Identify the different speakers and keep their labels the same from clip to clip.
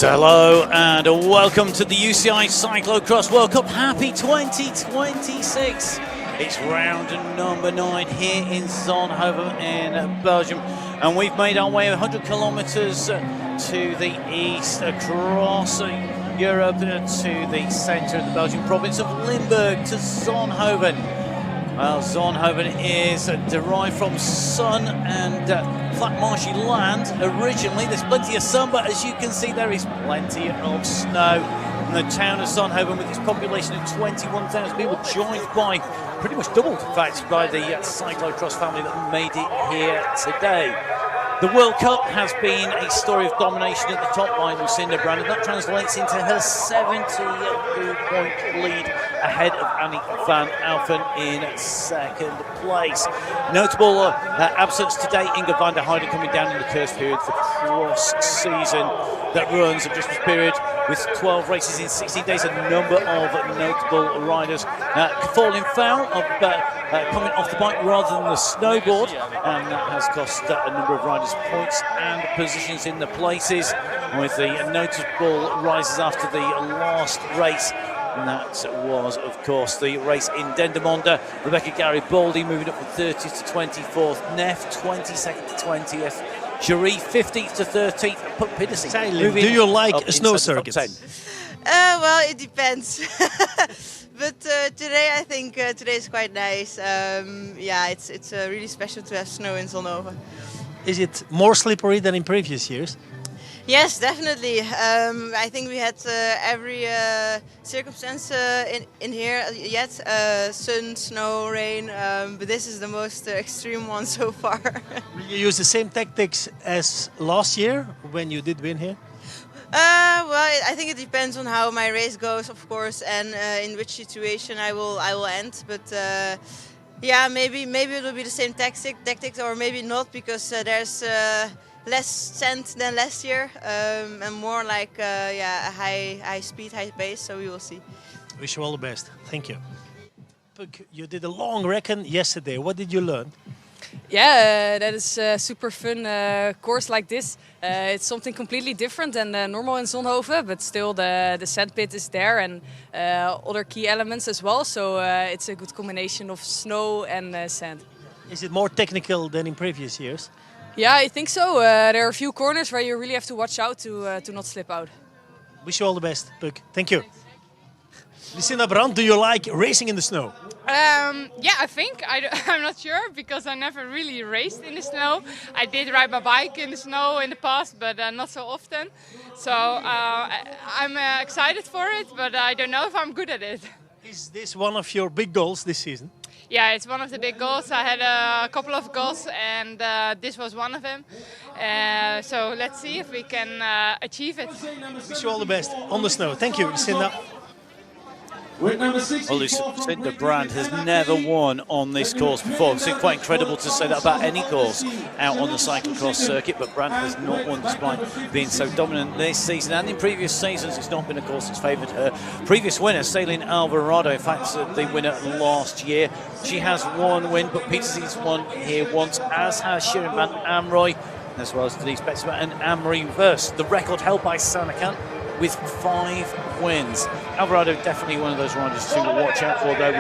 Speaker 1: So hello and welcome to the UCI Cyclo-cross World Cup. Happy 2026. It's round number 9 here in Zonhoven in Belgium, and we've made our way 100 kilometers to the east, across Europe to the center of the Belgian province of Limburg to Zonhoven. Well, Zonhoven is derived from sun and flat marshy land originally. There's plenty of sun, but as you can see, there is plenty of snow. And the town of Zonhoven, with its population of 21,000 people, joined by, pretty much doubled, in fact, by the cyclo-cross family that made it here today. The World Cup has been a story of domination at the top by Lucinda Brand, and that translates into her 72-point lead ahead of Annie van Alphen in second place. Notable absence today, Inge van der Heijden coming down in the curse period. The cross season that runs a Christmas period with 12 races in 16 days, a number of notable riders falling foul of coming off the bike rather than the snowboard, and that has cost a number of riders points and positions in the places, with the notable rises after the last race. And that was, of course, the race in Dendermonde. Rebecca Garibaldi moving up from 30th to 24th. Neff 22nd to 20th. Jury 15th to 13th. And Puck Pedersen.
Speaker 2: Do you like a snow circuit?
Speaker 3: Well, it depends. But today, I think today is quite nice. Yeah, it's really special to have snow in Zonhoven.
Speaker 2: Is it more slippery than in previous years?
Speaker 3: Yes, definitely. I think we had every circumstance in here yet. Sun, snow, rain, but this is the most extreme one so far.
Speaker 2: Will you use the same tactics as last year when you did win here?
Speaker 3: Well, I think it depends on how my race goes, of course, and in which situation I will end. But yeah, maybe it will be the same tactics, or maybe not, because there's less sand than last year, and more like yeah, a high speed, high pace. So we will see.
Speaker 2: Wish you all the best. Thank you. You did a long reckon yesterday. What did you learn?
Speaker 4: Yeah, that is super fun course like this. It's something completely different than normal in Zonhoven, but still the sand pit is there, and other key elements as well. So it's a good combination of snow and sand.
Speaker 2: Is it more technical than in previous years?
Speaker 4: Yeah, I think so. There are a few corners where you really have to watch out to not slip out.
Speaker 2: Wish you all the best, Puck. Thank you. Lucinda Brand, do you like racing in the snow?
Speaker 5: Yeah, I think. I'm not sure, because I never really raced in the snow. I did ride my bike in the snow in the past, but not so often. So I'm excited for it, but I don't know if I'm good at it.
Speaker 2: Is this one of your big goals this season?
Speaker 5: Yeah, it's one of the big goals. I had a couple of goals, and this was one of them. So let's see if we can achieve it.
Speaker 2: Wish you all the best on the snow. Thank you, Lucinda.
Speaker 1: Well, Lucinda Brand has never won on this course before. It's quite incredible to say that about any course out on the cyclocross circuit, but Brand has not won despite being so dominant this season. And in previous seasons, it's not been a course that's favoured her. Previous winner, Celine Alvarado, in fact, the winner last year. She has one win, but Petersen's won here once, as has Shirin van Amrooy, as well as Denise Betsma and Anne-Marie Verse. The record held by Sanakan with 5 wins. Alvarado definitely one of those riders to watch out for, though,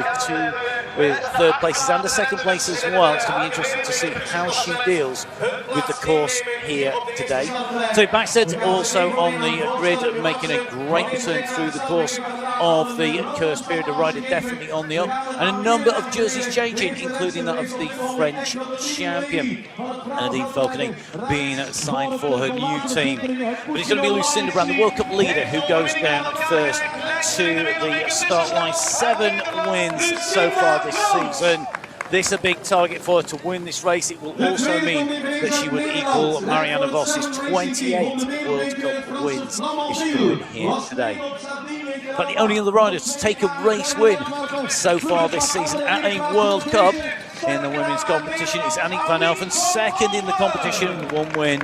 Speaker 1: with third places and a second place as well. It's going to be interesting to see how she deals with the course here today. So Backstead also on the grid, making a great return through the course of the curse period. A rider definitely on the up, and a number of jerseys changing, including that of the French champion, Nadine Falconet, being signed for her new team. But it's going to be Lucinda Brand, the World Cup leader, who goes down first to the start line. 7 wins so far this season. This is a big target for her to win this race. It will also mean that she would equal Marianne Vos's 28 World Cup wins if she could win here today. But the only other rider to take a race win so far this season at a World Cup in the women's competition is Annie van Alphen, second in the competition with 1 win.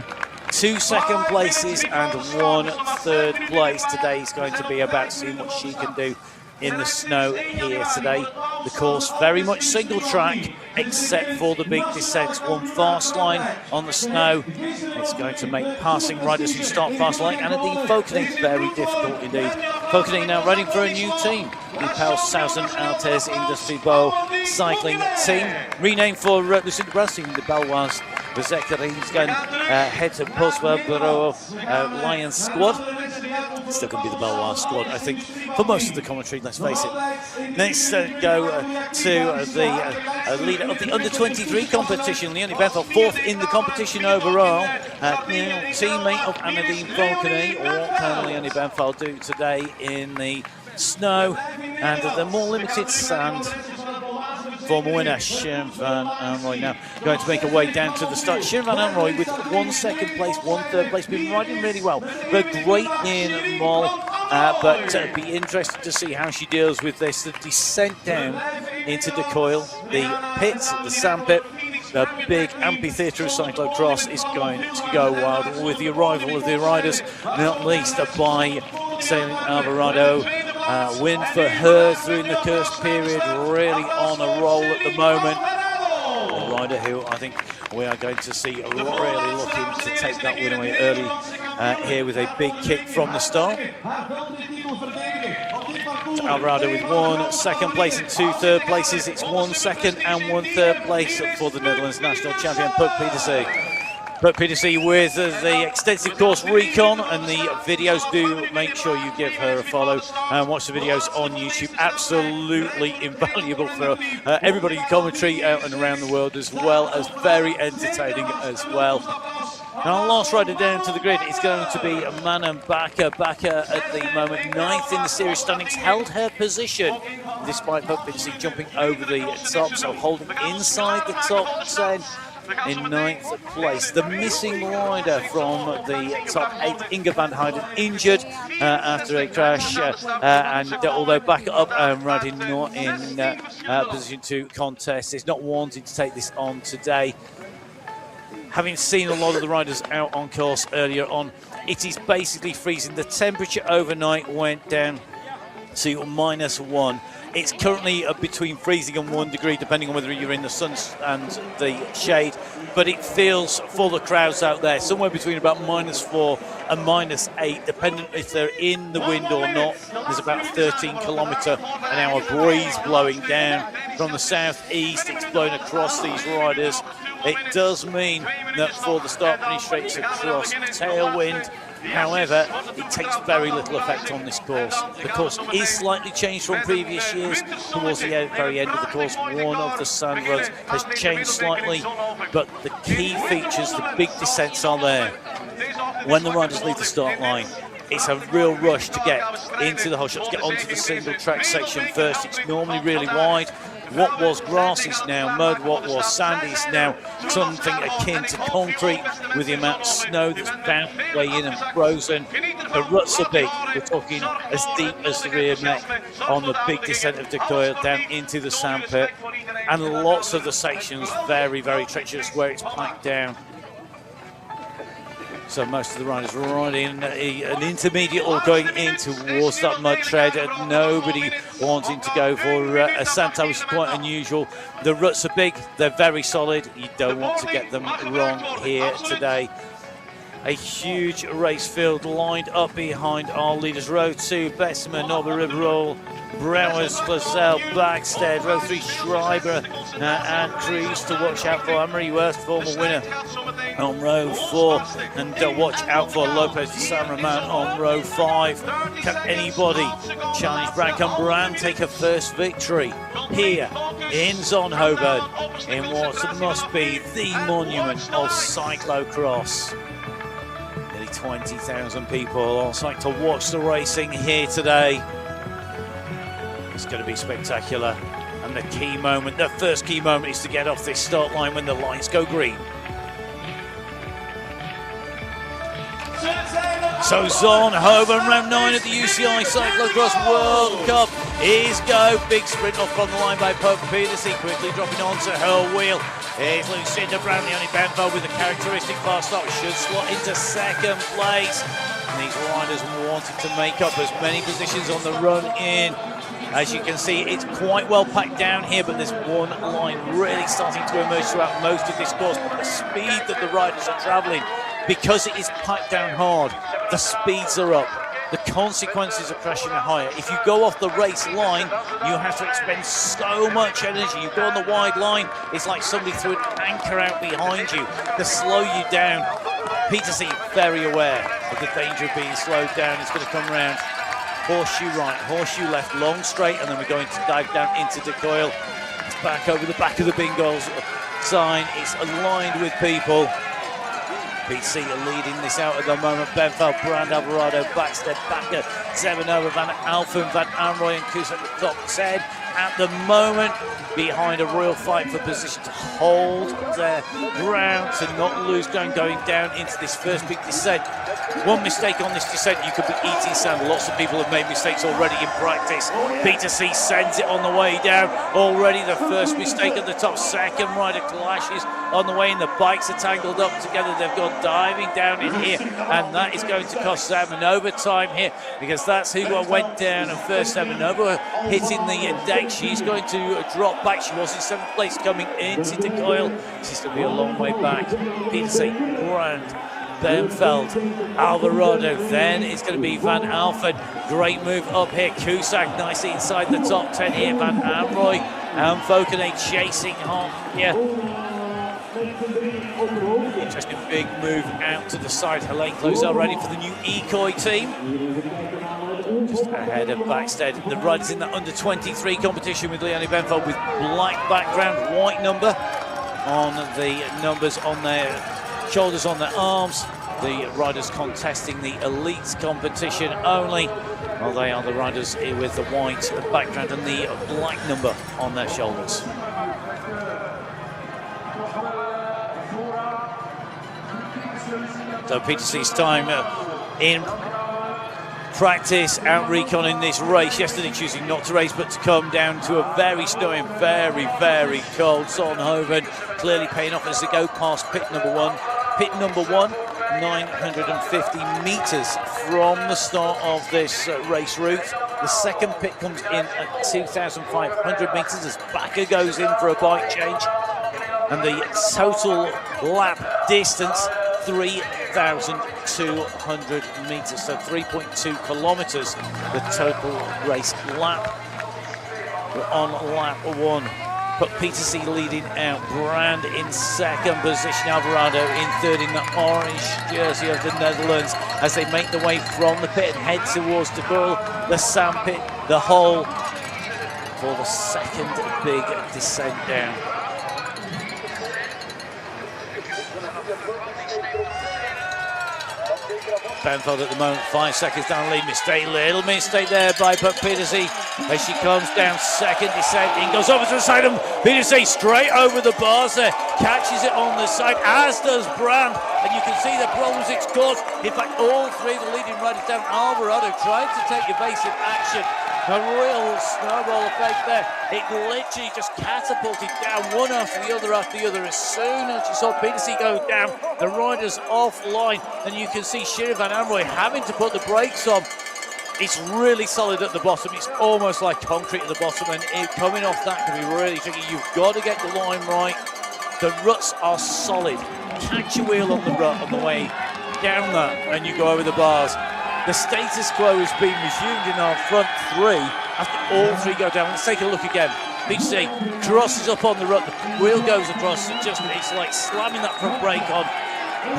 Speaker 1: 2 second places and 1 third place. Today is going to be about seeing what she can do in the snow here today. The course very much single track, except for the big descents. One fast line on the snow. It's going to make passing riders who start fast like Anadine Fokening very difficult indeed. Fokening now riding for a new team, the BEL Southern Altes Industry Bowl cycling team, renamed for Lucinda Brown's team, the Belloise Verzekeringsgan head to Postwebro Lions squad. It's still going to be the Belloise squad, I think, for most of the commentary, let's face it. Next, go to the leader of the under-23 competition, Leonie Benfeld, fourth in the competition overall. Now, teammate of Anadine Fokening. What can Leonie Benfeld do today in the snow and the more limited sand? Former winner Sharon Van Anrooy now going to make her way down to the start. Sharon Van Anrooy with 1 second place, 1 third place, been riding really well. But great in Mol, but be interested to see how she deals with this. The descent down into the coil, the pits, the sand pit, the big amphitheatre of cyclocross is going to go wild with the arrival of the riders, not least by Celine Alvarado. Win for her through the cursed period, really on a roll at the moment. A rider who I think we are going to see really looking to take that win away early here with a big kick from the start. Alvarado with 1 second place and 2 third places. It's 1 second and 1 third place for the Netherlands national champion, Puk Pieterse. But Pieterse with the extensive course recon and the videos, do make sure you give her a follow and watch the videos on YouTube. Absolutely invaluable for everybody in commentary out and around the world, as well as very entertaining as well. Now, our last rider down to the grid is going to be Manon Bakker. Bakker at the moment 9th in the series standings, held her position despite Puk Pieterse jumping over the top, so holding inside the top 10. In 9th place, the missing rider from the top 8, Inge van Heijden, injured after a crash, and although back up and riding not in position to contest, is not wanting to take this on today. Having seen a lot of the riders out on course earlier on, it is basically freezing. The temperature overnight went down to -1. It's currently between freezing and 1 degree, depending on whether you're in the sun and the shade. But it feels, for the crowds out there, somewhere between about -4 and -8, depending if they're in the wind or not. There's about a 13-kilometre-an-hour breeze blowing down from the southeast. It's blown across these riders. It does mean that for the start-finish straight across tailwind. However, it takes very little effect on this course. The course is slightly changed from previous years. Towards the very end of the course, one of the sand runs has changed slightly, but the key features, the big descents are there. When the riders leave the start line, it's a real rush to get into the whole shot, to get onto the single track section first. It's normally really wide. What was grass is now mud, what was sand is now something akin to concrete, with the amount of snow that's bound its way in and frozen. The ruts are big, we're talking as deep as the rear neck on the big descent of the coil down into the sand pit, and lots of the sections very, very treacherous where it's packed down. So most of the riders are riding an intermediate or going in towards that mud tread, and nobody wanting to go for a Santa, which is quite unusual. The ruts are big, they're very solid. You don't want to get them wrong here today. A huge race field lined up behind our leaders. Row 2, Bessemer, Nobber-Riverol, Brouwers, Flazell, Backstead. Row 3, Schreiber and Cruz to watch out for. Anne-Marie Wurst, former winner, on row 4. And watch out for Lopez de San Roman on row 5. Can anybody challenge Brankan Brand, take her first victory here in Zonhoven, in what must be the monument of cyclocross? 20,000 people on site to watch the racing here today. It's going to be spectacular, and the key moment, the first key moment, is to get off this start line when the lights go green. So Zonhoven, round 9 at the UCI Cyclo-cross World Cup is go. Big sprint off on the line by Puk Pieterse, quickly dropping onto her wheel. Here's Lucinda Brown, Leonie Benfeld with a characteristic fast start, should slot into second place. And these riders wanting to make up as many positions on the run in As you can see, it's quite well packed down here, but there's one line really starting to emerge throughout most of this course. But the speed that the riders are travelling, because it is packed down hard, the speeds are up. The consequences of crashing are higher. If you go off the race line, you have to expend so much energy. You go on the wide line, it's like somebody threw an anchor out behind you to slow you down. Peterson very aware of the danger of being slowed down. It's going to come round. Horseshoe right, horseshoe left, long straight, and then we're going to dive down into the coil. It's back over the back of the bingo sign. It's aligned with people. PC are leading this out at the moment. Benfeld, Brand, Alvarado, Backstead, Backer, Zebanova, Van Alphen, Van Amroy and Kusak at the top 10 at the moment, behind a real fight for position to hold their ground, to not lose going down into this first big descent. One mistake on this descent, you could be eating sand. Lots of people have made mistakes already in practice. Peter C sends it on the way down. Already the first mistake at the top. Second rider clashes on the way in. The bikes are tangled up together. They've gone diving down in here, and that is going to cost Zebanova time here, because that's who went down. And first Zebanova hitting the deck. She's going to drop back. She was in 7th place coming into the coil. She's going to be a long way back. Peter C, Brand, Benfeld, Alvarado, then it's going to be Van Alphen. Great move up here. Kusak nicely inside the top 10 here. Van Amroy and Fokane chasing hard here. Interesting big move out to the side. Helene Closel ready for the new Ecoy team. Just ahead of Backstead. The riders in the under-23 competition with Leonie Benfeld with black background, white number on the numbers on their shoulders, on their arms. The riders contesting the elites competition only. Well, they are the riders with the white background and the black number on their shoulders. So Peter C's time in practice, out reconning this race. Yesterday choosing not to race, but to come down to a very snowy and very, very cold Zonhoven. Clearly paying off as they go past pit number one. Pit number one, 950 metres from the start of this race route. The second pit comes in at 2,500 metres as Backer goes in for a bike change. And the total lap distance, 3,200 metres, so 3.2 kilometres, the total race lap. We're on lap one. But Peter C leading out, Brand in second position, Alvarado in third in the orange jersey of the Netherlands as they make the way from the pit and head towards the goal, the sand pit, the hole for the second big descent down. Benfeld at the moment, 5 seconds down lead. Little mistake there by Peterson as she comes down second descent. In goes over to the side of Peterson, straight over the bars there. Catches it on the side, as does Brand. And you can see the problems it's caused. In fact, all three of the leading riders down. Alvarado trying to take evasive action. A real snowball effect there. It literally just catapulted down one after the other As soon as you saw Peterson go down, the riders offline, and you can see Shira Van Amroy having to put the brakes on. It's really solid at the bottom. It's almost like concrete at the bottom, and coming off that can be really tricky. You've got to get the line right. The ruts are solid. Catch your wheel on the rut on the way down that, and you go over the bars. The status quo has been resumed in our front three after all three go down. Let's take a look again. Peterson crosses up on the rut, the wheel goes across, it's like slamming that front brake on.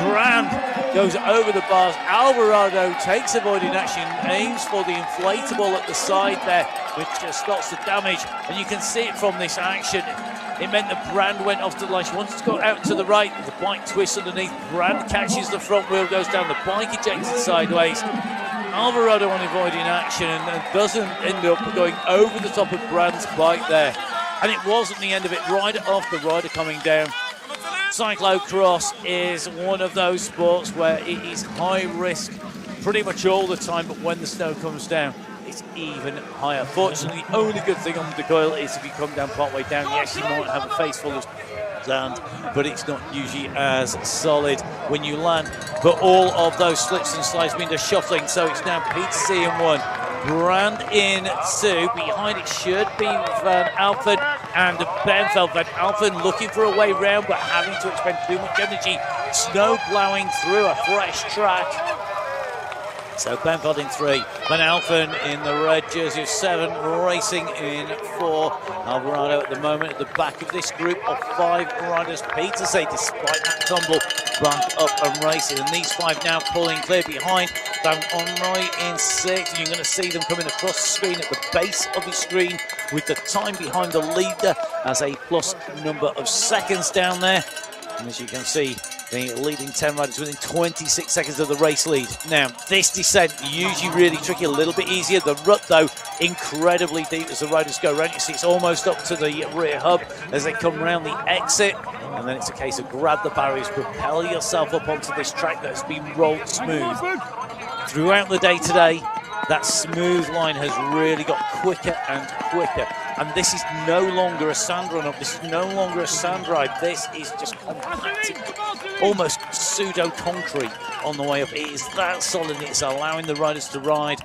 Speaker 1: Brand goes over the bars. Alvarado takes avoiding action, aims for the inflatable at the side there, which stops the damage. And you can see it from this action. It meant that Brand went off to the line. She wanted to go out to the right. The bike twists underneath. Brand catches the front wheel, goes down. The bike ejected sideways. Alvarado on avoiding action and doesn't end up going over the top of Brand's bike there. And it wasn't the end of it. Rider off, the rider coming down. Cyclo-cross is one of those sports where it is high risk pretty much all the time, but when the snow comes down, it's even higher. Fortunately, the only good thing on the coil is if you come down partway down, yes, you might have a face full of sand, but it's not usually as solid when you land. But all of those slips and slides mean they're shuffling, so it's now Peter C in one, Brand in 2. Behind it should be Van Alphen and Benveld. Van Alphen looking for a way round, but having to expend too much energy. Snow plowing through a fresh track. So Benveld in 3, Van Alphen in the red jersey of 7, racing in 4. Alvarado at the moment at the back of this group of 5 riders. Petersen, despite that tumble, back up and racing. And these 5 now pulling clear behind. Van Onroy in 6. And you're going to see them coming across the screen at the base of the screen with the time behind the leader as a plus number of seconds down there. And as you can see, the leading 10 riders within 26 seconds of the race lead. Now, this descent usually really tricky, a little bit easier. The rut, though, incredibly deep as the riders go around. You see it's almost up to the rear hub as they come around the exit. And then it's a case of grab the barriers, propel yourself up onto this track that's been rolled smooth. Throughout the day today, that smooth line has really got quicker and quicker. And this is no longer a sand run up. This is no longer a sand ride. This is just compacted, almost pseudo-concrete on the way up. It is that solid. It's allowing the riders to ride.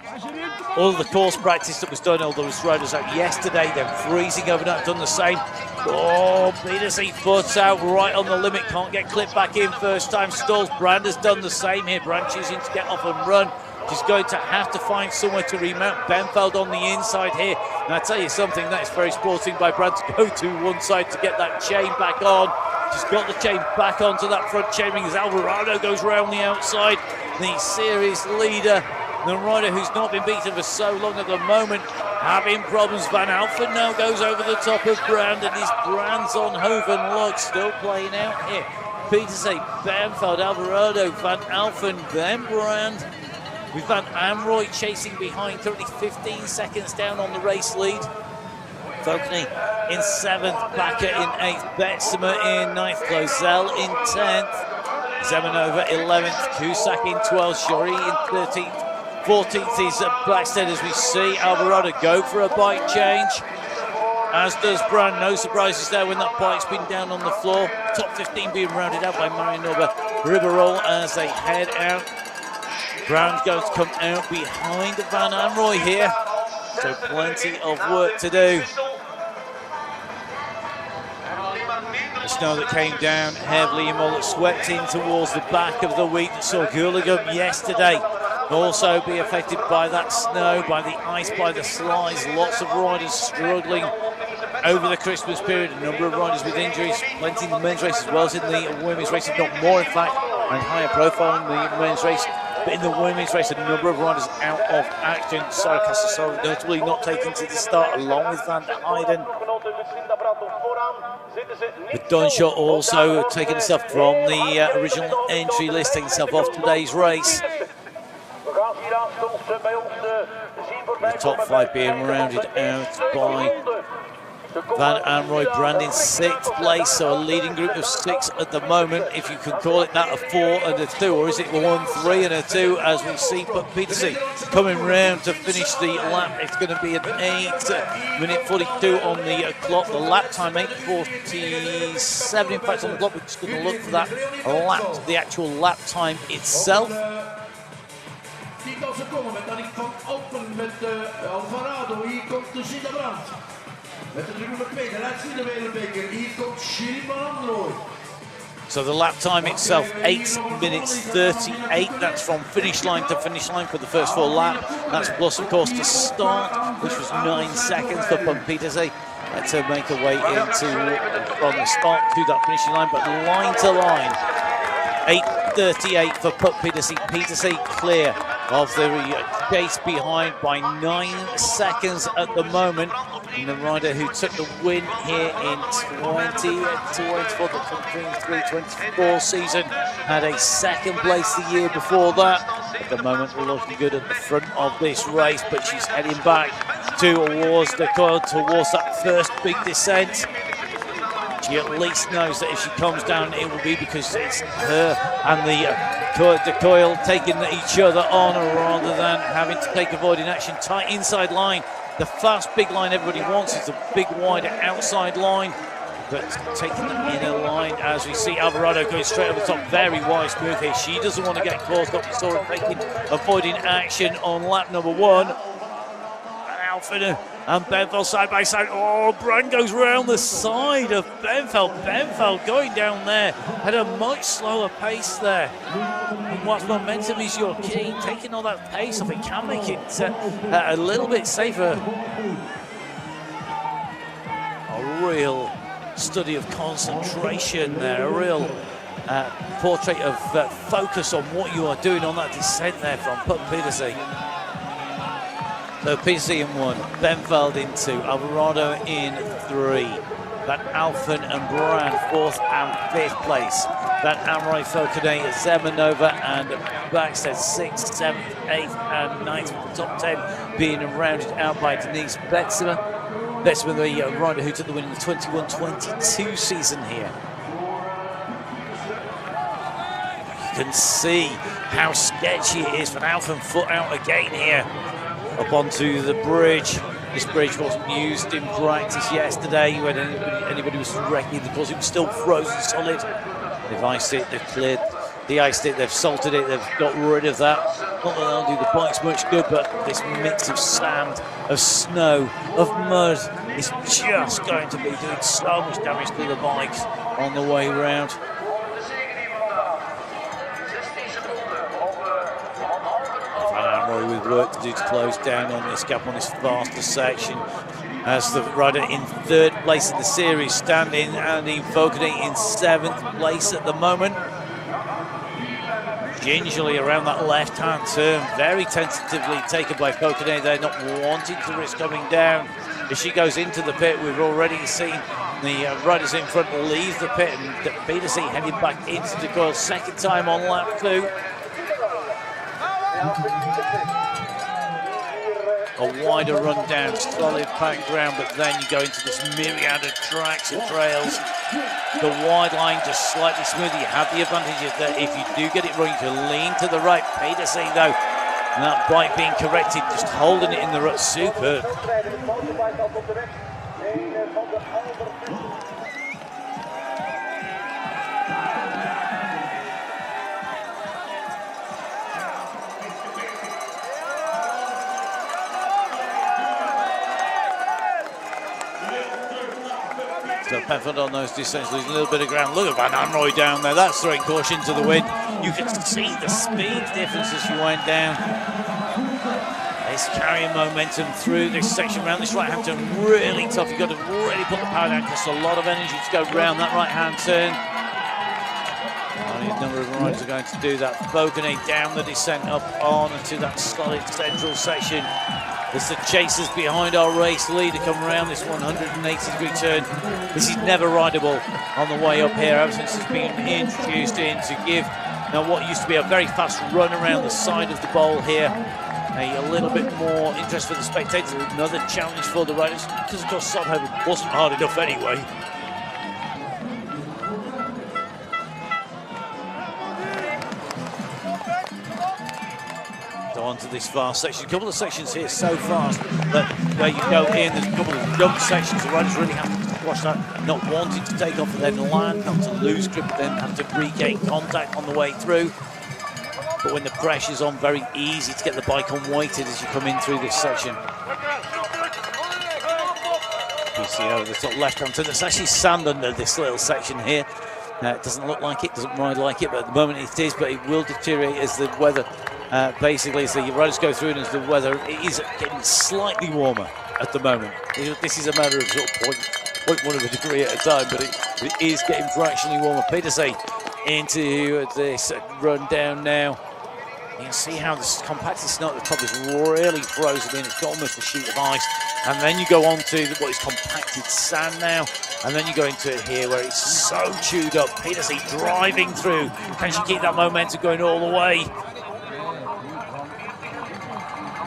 Speaker 1: All of the course practice that was done, all those riders out yesterday, they're freezing overnight, done the same. Oh, Petersen foot out right on the limit. Can't get clipped back in first time. Stalls. Brand has done the same here. Brand choosing to get off and run. She's going to have to find somewhere to remount. Benveld on the inside here. And I tell you something, that is very sporting by Brand to go to one side to get that chain back on. She's got the chain back onto that front chainring as Alvarado goes round the outside. The series leader, the rider who's not been beaten for so long at the moment, having problems. Van Alphen now goes over the top of Brand, and his Brand's Zonhoven look still playing out here. Petersen, Benveld, Alvarado, Van Alphen, then Brand. With Van Amroy chasing behind, currently 15 seconds down on the race lead. Vokny in 7th, Bakker in 8th, Betsema in 9th, Closel in 10th, Zemanova 11th, Cusack in 12th, Shori in 13th, 14th is Blackstead as we see Alvarado go for a bike change. As does Brand, no surprises there when that bike's been down on the floor. Top 15 being rounded out by Marianova Ribeirol as they head out. Brand's going to come out behind Van Amroy here, so plenty of work to do. The snow that came down heavily in Mullet swept in towards the back of the week that saw Gulligum yesterday also be affected by that snow, by the ice, by the slides. Lots of riders struggling over the Christmas period. A number of riders with injuries, plenty in the men's race as well as in the women's race, if not more in fact, and higher profile in the men's race. But in the women's race, a number of riders out of action. Sarah Casasola notably not taking to the start, along with Van der Heijden. But Dunshaw also taking himself from the original entry list, taking himself off today's race. The top 5 being rounded out by Van Amroy. Brand in 6th place, so a leading group of 6 at the moment, if you can call it that, a 4 and a 2, or is it 1, 3 and a 2 as we see Petersen coming round to finish the lap. It's going to be an 8-minute 42 on the clock. The lap time 8:47 in fact on the clock. We're just going to look for that lap, the actual lap time itself. So the lap time itself, 8 minutes 38. That's from finish line to finish line for the first 4 laps. That's plus, of course, to start, which was 9 seconds for Petersen to make a way into from the start to that finishing line. But line to line, 8:38 for Petersen. Petersen clear of the chase behind by 9 seconds at the moment. And the rider who took the win here in 2024, the 23-24 season, had a 2nd place the year before that. At the moment, we're looking good at the front of this race, but she's heading back towards the coil, towards that first big descent. She at least knows that if she comes down, it will be because it's her and the coil taking each other on, rather than having to take avoiding action. Tight inside line. The fast big line everybody wants is the big wider outside line, but taking the inner line as we see Alvarado going straight over the top. Very wise move here. She doesn't want to get caught up. We saw her avoiding action on lap number 1. Alphen and Benfeld side by side. Oh, Brand goes round the side of Benfeld. Benfeld going down there at a much slower pace there. And whilst momentum is your key, taking all that pace off, it can make it a little bit safer. A real study of concentration there, a real portrait of focus on what you are doing on that descent there from Puck Petersen. So Petersen in 1, Benfeld in 2, Alvarado in 3. Van Alphen and Brand 4th and 5th place. Van Amroy, Fokane, Zemanova and Backstead 6th, 7th, 8th and 9th. The top 10 being rounded out by Denise Betsema. Betsema, the rider who took the win in the 21-22 season here. You can see how sketchy it is. Van Alphen foot out again here. Up onto the bridge. This bridge wasn't used in practice yesterday when anybody was wrecking because it was still frozen solid. They've iced it, they've cleared, de-iced it, they've salted it, they've got rid of that. Not that they'll do the bikes much good, but this mix of sand, of snow, of mud is just going to be doing so much damage to the bikes on the way round. With work to do to close down on this gap on this faster section, as the rider in 3rd place in the series standing, Andy Fokane in 7th place at the moment. Gingerly around that left-hand turn, very tentatively taken by Fokane. They're not wanting to risk coming down. As she goes into the pit, we've already seen the riders in front leave the pit, and Petersen heading back into the coil, 2nd time on lap 2. A wider run down, solid packed ground, but then you go into this myriad of tracks and trails. The wide line just slightly smoother. You have the advantage of that if you do get it wrong, you can lean to the right. Petersen though, and that bike being corrected, just holding it in the rut, superb. So Benfeld on those descents, losing a little bit of ground. Look at Van Amroy down there. That's throwing caution to the wind. You can see the speed difference as you went down. It's carrying momentum through this section around this right-hand turn. Really tough. You've got to really put the power down. Costs a lot of energy to go round that right-hand turn. Only a number of riders are going to do that. Fokane down the descent up on to that solid central section. As the chasers behind our race leader come around this 180-degree turn. This is never rideable on the way up here ever since it's been introduced in to give now what used to be a very fast run around the side of the bowl here. A little bit more interest for the spectators, another challenge for the riders, because of course Zonhoven wasn't hard enough anyway. Onto this fast section. A couple of sections here so fast that where you go in, there's a couple of jump sections. The riders really have to watch that, not wanting to take off and then land, not to lose grip, but then have to regain contact on the way through. But when the pressure's on, very easy to get the bike unweighted as you come in through this section. You see over the top left-hand turn, there's actually sand under this little section here. It doesn't look like it, doesn't ride like it, but at the moment it is, but it will deteriorate as the weather, basically as the riders go through and as the weather is getting slightly warmer at the moment. This is a matter of sort of 0.1 of a degree at a time, but it is getting fractionally warmer. Petersen into this run down now. You can see how this compacted snow at the top is really frozen in. It's got almost a sheet of ice. And then you go on to what is compacted sand now. And then you go into it here where it's so chewed up. Petersen driving through. Can she keep that momentum going all the way?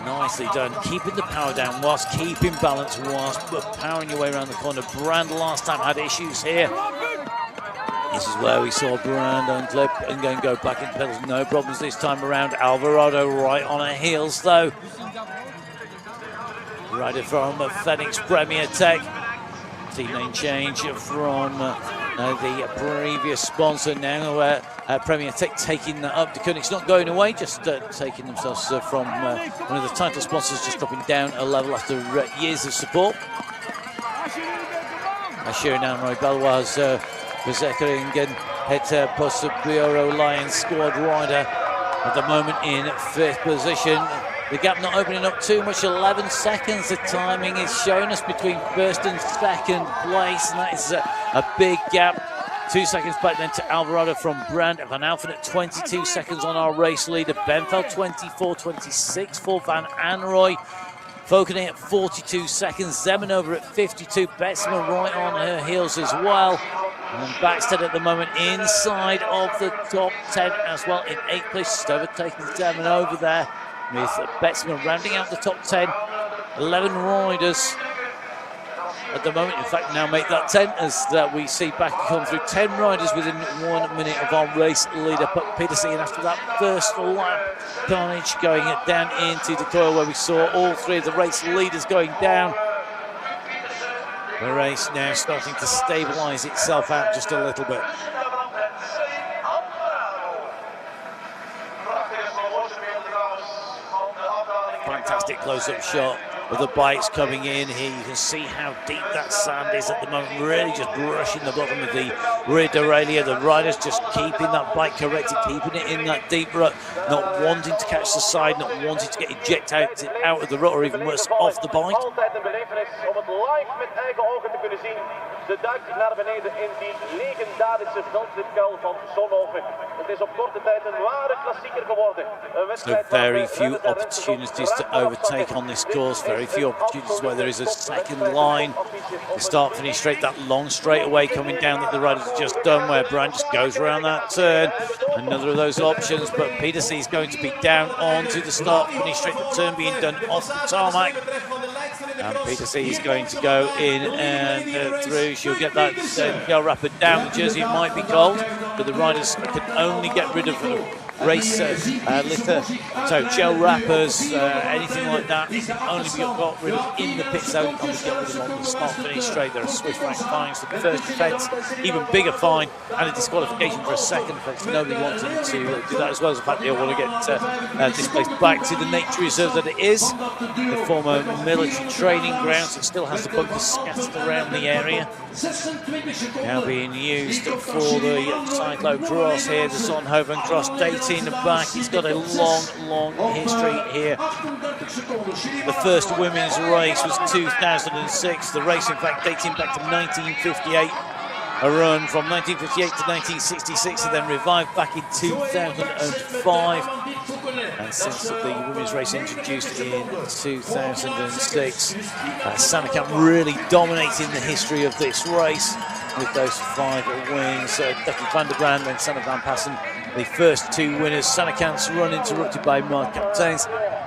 Speaker 1: Nicely done. Keeping the power down whilst keeping balance, whilst powering your way around the corner. Brand last time had issues here. This is where we saw Brand unclip and then go back into pedals. No problems this time around. Alvarado right on her heels though. Rider from Phoenix Premier Tech. Team name change from the previous sponsor now, Premier Tech taking that up. Deceuninck's not going away, just taking themselves from one of the title sponsors, just dropping down a level after years of support. Shirin Amroy Balois Verzekeringen het Bureau Lions squad rider at the moment in 5th position. The gap not opening up too much, 11 seconds. The timing is showing us between 1st and 2nd place, and that is a big gap. 2 seconds back then to Alvarado from Brandt. Van Alphen at 22 seconds on our race leader. Benveld 24-26 for Van Anrooy. Volkenen at 42 seconds. Zemanova at 52. Betsma right on her heels as well. And Backstead at the moment inside of the top 10 as well in 8th place. Just overtaking Zemanova there, with Betsma rounding out the top 10. 11 riders at the moment, in fact now make that 10 as we see back come through. 10 riders within 1 minute of our race leader, Petersen, after that first lap carnage going down into the coil where we saw all 3 of the race leaders going down. The race now starting to stabilise itself out just a little bit. Fantastic close-up shot of the bikes coming in here. You can see how deep that sand is at the moment, really just brushing the bottom of the rear derailleur. The riders just keeping that bike corrected, keeping it in that deep rut, not wanting to catch the side, not wanting to get ejected out of the rut, or even worse, off the bike. Ze duikt naar beneden in die legendarische veldslipkuil van Zonhoven. Het is op korte tijd een ware klassieker geworden. So very few opportunities to overtake on this course, very few opportunities where there is a second line. The start-finish straight, that long straightaway coming down that the riders have just done, where Brandt just goes around that turn. Another of those options, but Petersen is going to be down onto the start-finish straight, the turn being done off the tarmac. And Petersen is going to go in and through. She'll get that gel wrapper down the jersey. It might be cold, but the riders can only get rid of race litter, so gel wrappers, anything like that, it can only be got rid of in the pit zone. You can't get rid of them on the start finish straight. There are swift rank fines for the first offence, even bigger fine, and a disqualification for a second offence. Nobody wants them to do that, as well as the fact they all want to get this place back to the nature reserve that it is, the former military training grounds. It still has the bunkers scattered around the area. Now being used for the cyclo-cross here, the Zonhoven cross dating back. It's got a long history here. The first women's race was 2006. The race, in fact, dating back to 1958. A run from 1958 to 1966, and then revived back in 2005. And since the women's race introduced in 2006, Sannekamp really dominating the history of this race with those 5 wins. Ducky van der Brand and Sanne van Passen, the first 2 winners. Sannekamp's run interrupted by Mark Captains,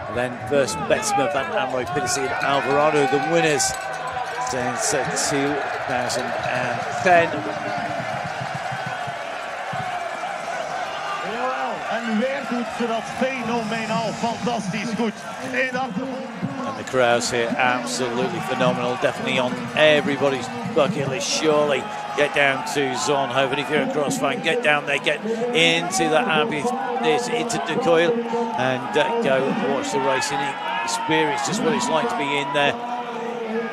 Speaker 1: and then first Betsma, Van Anrooy, Petersen and Alvarado, the winners since 2010.
Speaker 6: En weer doet ze dat fenomenaal fantastisch goed.
Speaker 1: And the crowds here absolutely phenomenal, definitely on everybody's bucket list. Surely get down to Zonhoven if you're a cross fan, get down there, get into the ambient, into the coil, and go watch the racing, experience just what it's like to be in there.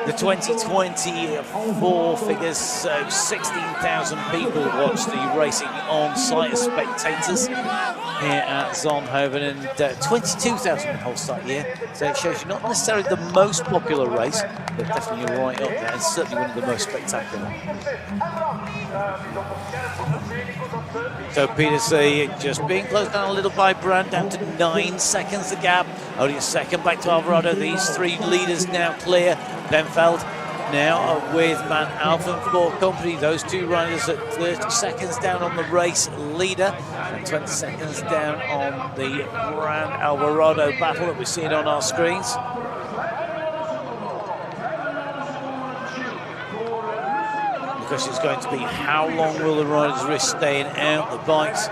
Speaker 1: The 2024 figures, so 16,000 people watched the racing on site as spectators here at Zonhoven, and 22,000 the whole start year. So it shows you not necessarily the most popular race, but definitely right up there, and certainly one of the most spectacular. So Petersen just being closed down a little by Brandt, down to 9 seconds the gap. Only a second back to Alvarado. These 3 leaders now clear. Benveld now with Van Alphen for company. Those 2 riders at 30 seconds down on the race leader, and 20 seconds down on the Brandt Alvarado battle that we're seeing on our screens. The question is going to be, how long will the riders risk staying out? The bikes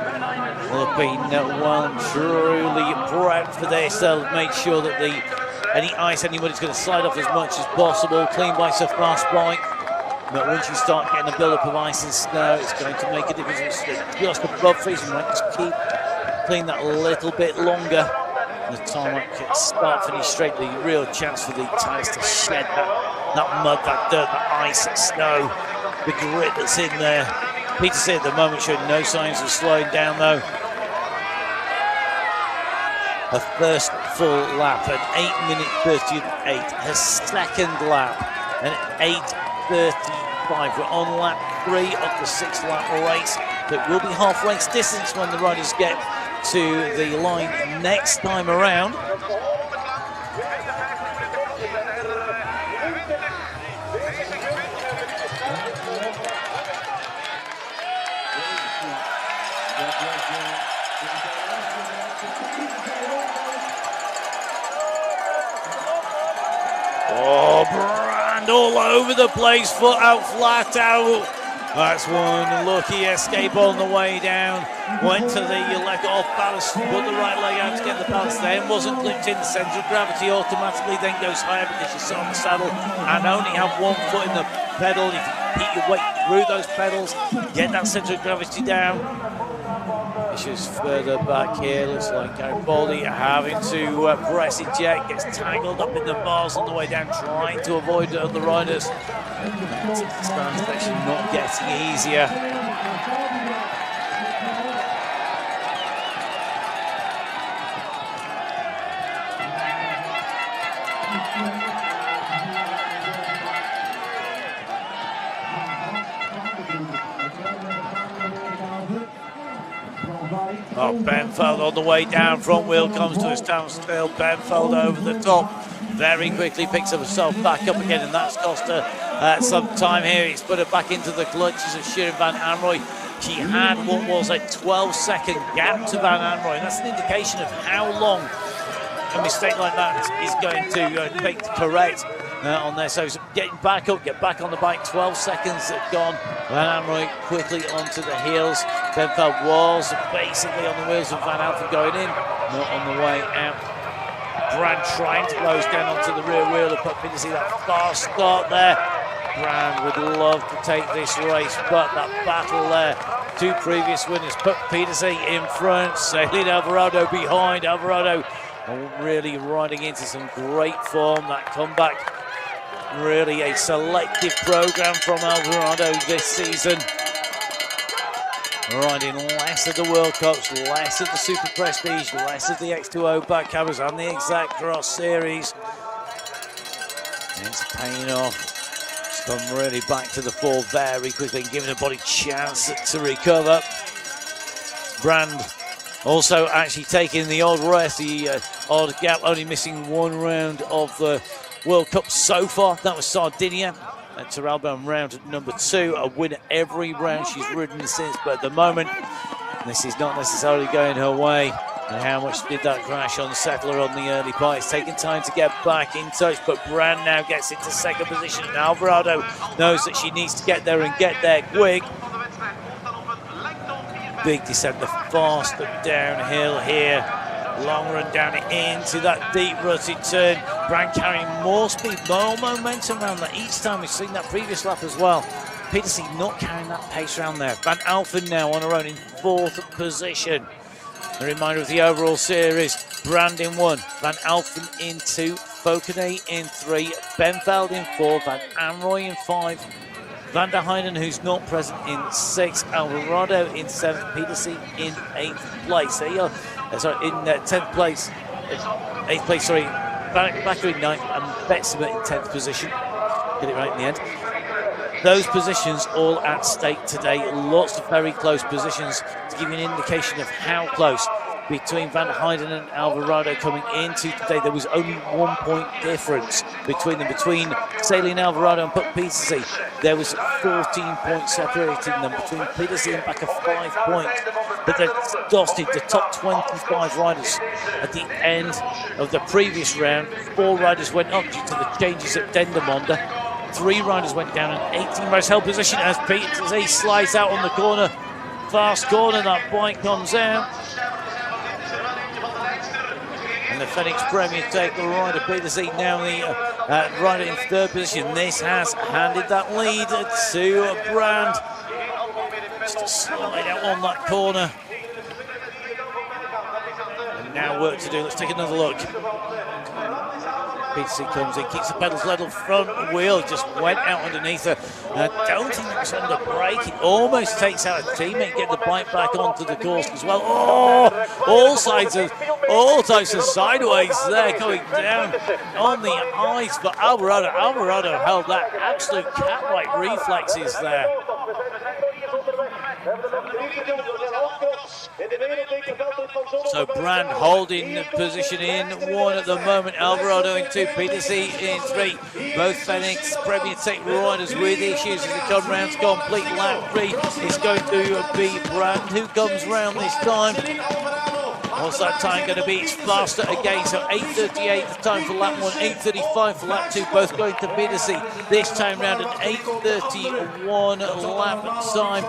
Speaker 1: will have been well and truly prepped for this. They'll make sure that anybody's going to slide off as much as possible. Clean bike's a fast bike. But once you start getting a build-up of ice and snow, it's going to make a difference. It's just above freezing, right? Just keep playing that a little bit longer. The time might start-finish straight, the real chance for the tyres to shed that mud, that dirt, that ice, that snow, the grit that's in there. Peterson at the moment showing no signs of slowing down though. Her first full lap, an 8:38. Her second lap, an 8:35. We're on lap 3 of the 6-lap race. It will be half race distance when the riders get to the line next time around. Oh, Brand all over the place, foot out, flat out. That's one lucky escape on the way down. Went to the leg off balance, put the right leg out to get the balance, then wasn't clipped in. The centre of gravity automatically then goes higher because you sit on the saddle and only have one foot in the pedal. If you keep your weight through those pedals, get that centre of gravity down. Issues further back here, looks like Garibaldi having to press eject, gets tangled up in the bars on the way down, trying to avoid the riders. Stand section not getting easier. Oh, Benfeld on the way down, front wheel comes to a standstill. Benfeld over the top, very quickly picks himself back up again, and that's cost her some time here. He's put her back into the clutches of Shirin Van Anrooij. She had what was a 12-second gap to Van Anrooij. That's an indication of how long a mistake like that is going to take to correct on there. So getting back up, get back on the bike, 12 seconds gone. Van Anrooij quickly onto the heels. Benfeld was basically on the wheels of Van Alphen going in, not on the way out. Brand trying to close down onto the rear wheel of Puck Peterson. That fast start there. Brand would love to take this race, but that battle there. Two previous winners, Puck Peterson in front, Celine Alvarado behind. Alvarado really riding into some great form. That comeback, really a selective program from Alvarado this season. Riding less of the World Cups, less of the Super Prestige, less of the X2O back covers and the Exact Cross Series. It's paying off. It's come really back to the fore very quickly and giving the body a chance to recover. Brand also actually taking the odd rest, the odd gap, only missing one round of the World Cup so far. That was Sardinia. At Terralbaum round number 2, a winner every round she's ridden since, but at the moment this is not necessarily going her way. And how much did that crash on Settler on the early part? It's taking time to get back in touch, but Brand now gets into second position, and Alvarado knows that she needs to get there and get there quick. Big descent, the fast downhill here. Long run down into that deep rutted turn. Brand carrying more speed, more momentum around that each time. We've seen that previous lap as well. Peterson not carrying that pace around there. Van Alphen now on her own in 4th position. A reminder of the overall series. Brand in 1, Van Alphen in 2, Fokene in 3, Benfeld in 4, Van Anrooij in 5, Van der Heijden, who's not present, in 6, Alvarado in 7th, Peterson in 8th place. There you go. Sorry, in 10th place, 8th place, sorry, Backer in 9th, and Betsema in 10th position. Get it right in the end. Those positions all at stake today. Lots of very close positions to give you an indication of how close between Van der Heijden and Alvarado coming into today. There was only 1 point difference between them. Between Celine Alvarado and Puck Peterson, there was 14 points separating them. Between Peterson and Backer, 5 points. But they dusted the top 25 riders at the end of the previous round. 4 riders went up due to the changes at Dendermonde. 3 riders went down, and 18 riders held position as Peterson slides out on the corner. Fast corner, that bike comes out. And the Phoenix Premier take the rider. Peterson now the Ryder in third position. This has handed that lead to Brand. Just a slide out on that corner. And now work to do. Let's take another look. Peterson comes in, keeps the pedals level, front wheel just went out underneath her. I don't think it was under brake. It almost takes out a teammate, get the bike back onto the course as well. Oh, all types of sideways there going down on the ice. But Alvarado held that absolute cat-like reflexes there. So Brand holding position in 1 at the moment, Alvarado in 2, Peterson in 3. Both Fenix Premier Tech riders with issues as they come round to complete lap 3. It's going to be Brand who comes round this time. What's that time going to be? It's faster again, so 8:38 the time for lap 1, 8:35 for lap 2, both going to Peterson. This time round an 8:31 lap time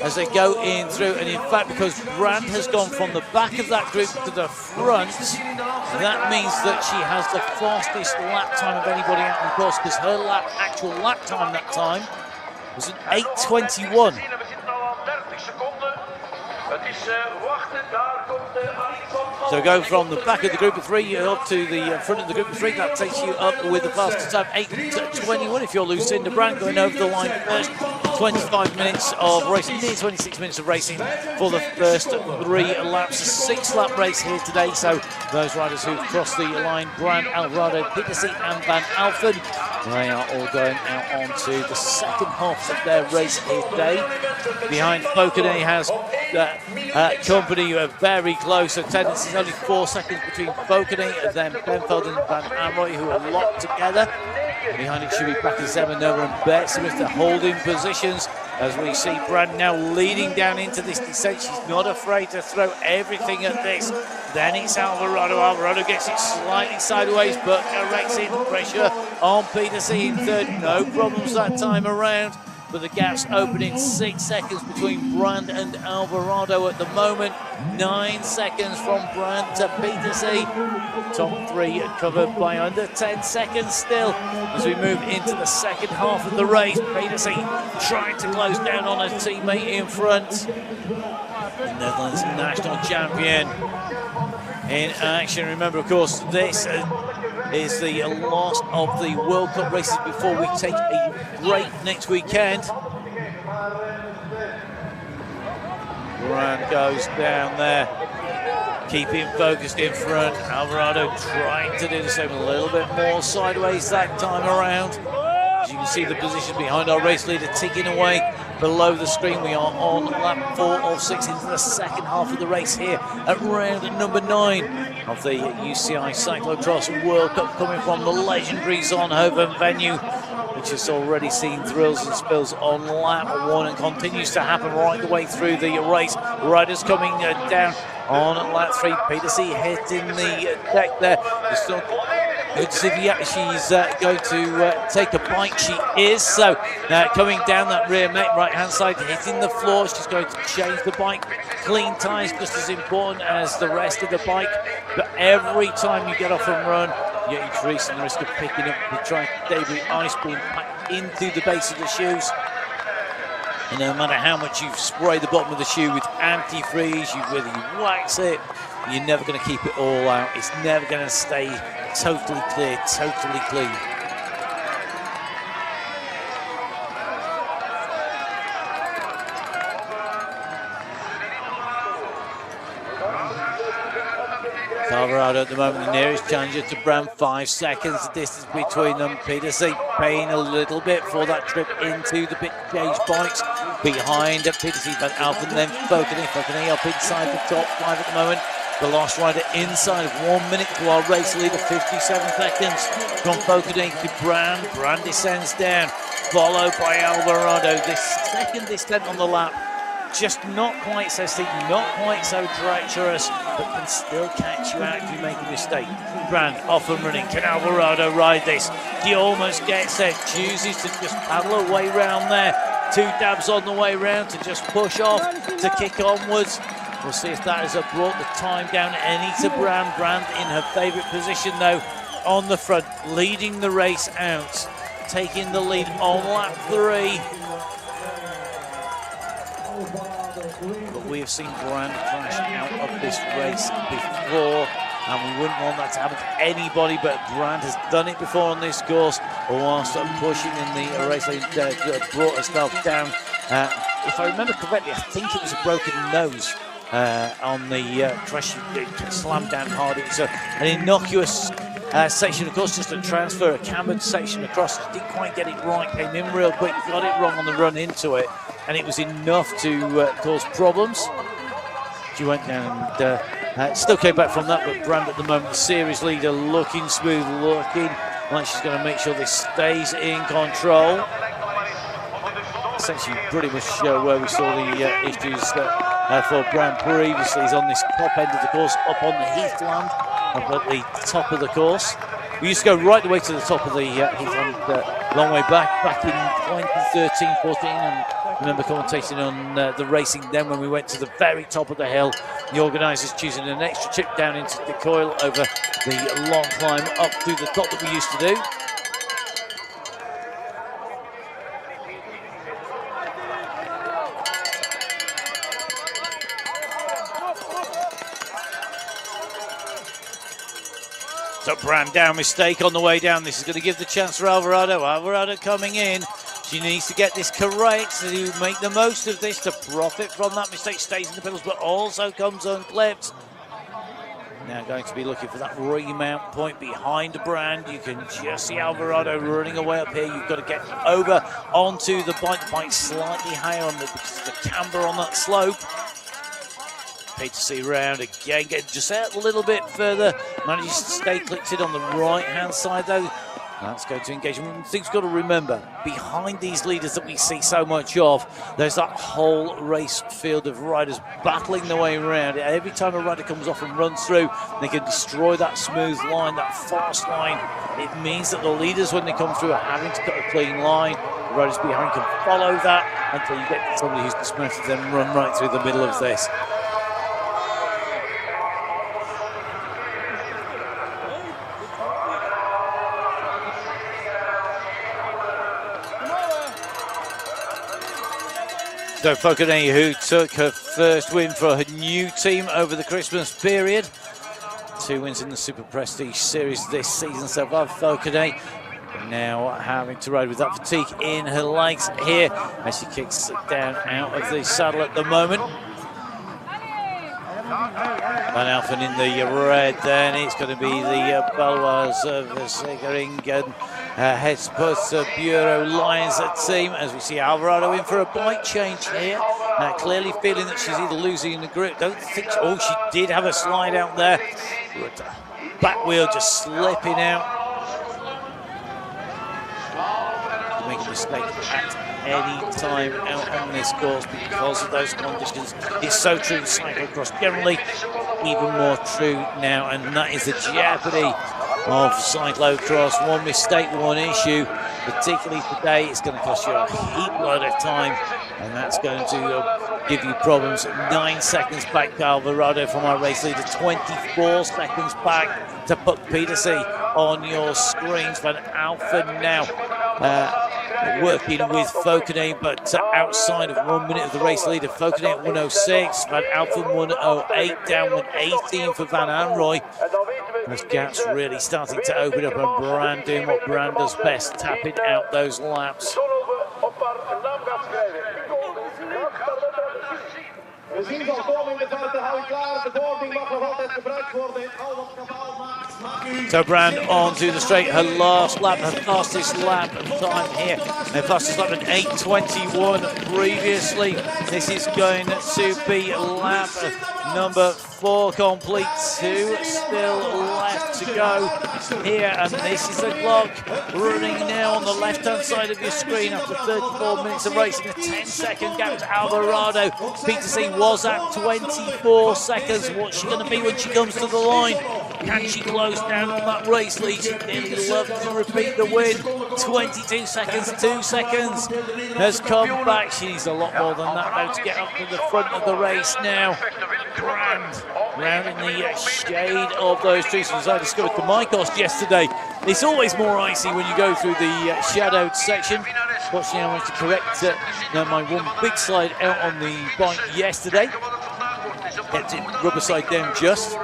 Speaker 1: as they go in through. And in fact, because Brand has gone from the back of that group to the front, that means that she has the fastest lap time of anybody out on the course, because her actual lap time that time was an 8:21. So go from the back of the group of 3 up to the front of the group of 3. That takes you up with the fastest time, 8:21. If you're Lucinda Brand, going over the line first. 25 minutes of racing, nearly 26 minutes of racing for the first 3 laps. A 6-lap race here today, so those riders who've crossed the line, Brand, Alvarado, Peterson and Van Alphen, they are all going out onto the second half of their race here today. Behind Fokane has company very close attendance. There's only 4 seconds between Fokane and then Benfeld and Van Amroy, who are locked together. Behind it should be Bakazema, Nova and Betsmith. They're holding positions as we see Brand now leading down into this descent. She's not afraid to throw everything at this. Then it's Alvarado. Alvarado gets it slightly sideways, but corrects in pressure on Peterson in third. No problems that time around. But the gap's opening, 6 seconds between Brand and Alvarado at the moment. 9 seconds from Brand to Peterson. Top 3 covered by under 10 seconds still as we move into the second half of the race. Peterson trying to close down on her teammate in front. The Netherlands national champion in action. Remember, of course, this is the last of the World Cup races before we take a break next weekend. Brand goes down there, keeping focused in front. Alvarado trying to do the same, a little bit more sideways that time around. As you can see, the position behind our race leader ticking away below the screen. We are on lap 4 of 6 into the second half of the race here at round number 9 of the UCI Cyclo-cross World Cup, coming from the legendary Zonhoven venue, which has already seen thrills and spills on lap 1 and continues to happen right the way through the race. Riders coming down on lap 3. Peterson hitting the deck there. Good to see she's going to take a bite. She is. So coming down that rear mech, right-hand side, hitting the floor. She's going to change the bike. Clean tyres, just as important as the rest of the bike. But every time you get off and run, you're increasing the risk of picking up the trying debris ice being packed into the base of the shoes. And no matter how much you spray the bottom of the shoe with antifreeze, whether you wax it, you're never going to keep it all out. It's never going to stay totally clear, totally clean. Alvarado at the moment, the nearest challenger to Brand, 5 seconds the distance between them. Peterson paying a little bit for that trip into the pit gauge bikes. Behind Peterson, Van Alphen, then Fokane up inside the top 5 at the moment. The last rider inside of 1 minute to our race leader, 57 seconds from Fokane to Brand. Brand descends down, followed by Alvarado. This second descent on the lap, just not quite so steep, not quite so treacherous, but can still catch you out if you make a mistake. Brand off and running. Can Alvarado ride this? He almost gets there, chooses to just paddle away round there. 2 dabs on the way round to just push off, to kick onwards. We'll see if that has brought the time down any to Brand. Brand in her favourite position though, on the front, leading the race out, taking the lead on lap 3. But we have seen Brand crash out of this race before, and we wouldn't want that to happen to anybody, but Brand has done it before on this course, whilst pushing in the race lead, brought herself down. If I remember correctly, I think it was a broken nose on the crash. It slammed down hard. It was an innocuous section, of course, just a transfer, a cambered section across. Didn't quite get it right, came in real quick, got it wrong on the run into it, and it was enough to cause problems. She went down and still came back from that, but Brand at the moment, the series leader, looking smooth, looking like she's going to make sure this stays in control. Essentially pretty much where we saw the issues for Brand previously. He's on this top end of the course, up on the heathland, up at the top of the course. We used to go right the way to the top of the heathland, long way back in 2013-14, and I remember commentating on the racing then when we went to the very top of the hill. The organisers choosing an extra trip down into the coil over the long climb up through the top that we used to do. So Brand down, mistake on the way down. This is going to give the chance for Alvarado. Alvarado coming in. She needs to get this correct to make the most of this, to profit from that mistake. Stays in the pedals, but also comes unclipped. Now going to be looking for that remount point behind Brand. You can just see Alvarado running away up here. You've got to get over onto the bike. The bike's slightly higher on the camber on that slope. P2C round again, getting just out a little bit further. Manages to stay clipped in on the right-hand side though. That's going to engage. One thing's got to remember, behind these leaders that we see so much of, there's that whole race field of riders battling their way around. Every time a rider comes off and runs through, they can destroy that smooth line, that fast line. It means that the leaders, when they come through, are having to cut a clean line. The riders behind can follow that until you get somebody who's dismounted, then run right through the middle of this. So Fokane, who took her first win for her new team over the Christmas period. 2 wins in the Super Prestige Series this season so far. Fokane now having to ride with that fatigue in her legs here as she kicks down out of the saddle at the moment. Van Alphen in the red, then it's going to be the Balois of Segeringen, Hespus Bureau Lions team, as we see Alvarado in for a bike change here. Clearly feeling that she's either losing the grip. Don't think, she did have a slide out there. Back wheel just slipping out. Make a mistake at any time out on this course because of those conditions. It's so true in cyclocross generally, even more true now, and that is the jeopardy of cyclocross. One mistake, one issue, particularly today, it's going to cost you a heap load of time, and that's going to give you problems. 9 seconds back to Alvarado from our race leader, 24 seconds back to put P2C on your screens. Van Alphen now working with Fokane, but outside of 1 minute of the race leader. Fokane at 1:06, Van Alphen 1:08, down 1:18 for Van Anrooy. Those gaps really starting to open up, and Brand doing what Brand does best, tapping out those laps.
Speaker 6: We zien ze al komen in de verte, hou je klaar. De boarding mag nog altijd gebruikt worden. Al wat kabaal maakt.
Speaker 1: So Brand onto the straight, her last lap, her fastest lap of time here. Her fastest lap at 8:21 previously. This is going to be lap number 4 complete. 2 still left to go here, and this is the clock running now on the left-hand side of your screen after 34 minutes of racing. A 10-second gap to Alvarado. P2C was at 24 seconds. What's she going to be when she comes to the line? Can she close down on that race lead? She'd nearly love to repeat the win. 22 seconds, 2 seconds has come back. She needs a lot more than that though to get up to the front of the race now. Brand round in the shade of those trees. As I discovered the Mykost yesterday, it's always more icy when you go through the shadowed section. Watching how much to correct my one big slide out on the bike yesterday. Kept it rubber side down just.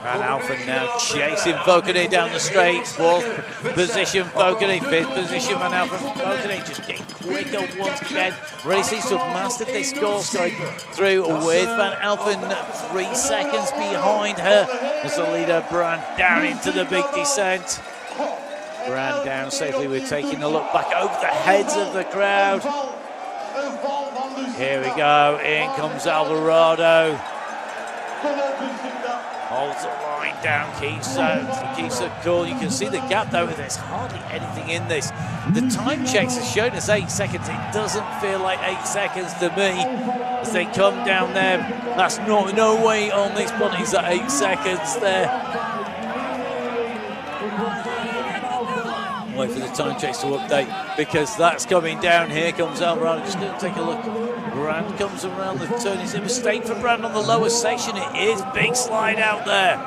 Speaker 1: Van Alphen now chasing Vokane down the straight. Fourth position Vokane, fifth position Van Alphen. Vokane just getting quicker once again. Really seems to have mastered this course going through with Van Alphen 3 seconds behind her as the leader Brand down into the big descent. Brand down safely. We're taking a look back over the heads of the crowd. Here we go, in comes Alvarado. Holds the line down, keeps it cool. You can see the gap though, there's hardly anything in this. The time checks have shown us 8 seconds. It doesn't feel like 8 seconds to me as they come down there. That's no way on this one is that 8 seconds there. Wait for the time checks to update because that's coming down. Here comes Alvarado. Just going to take a look. Brand comes around the turn. It's a mistake for Brand on the lower section. It is big slide out there.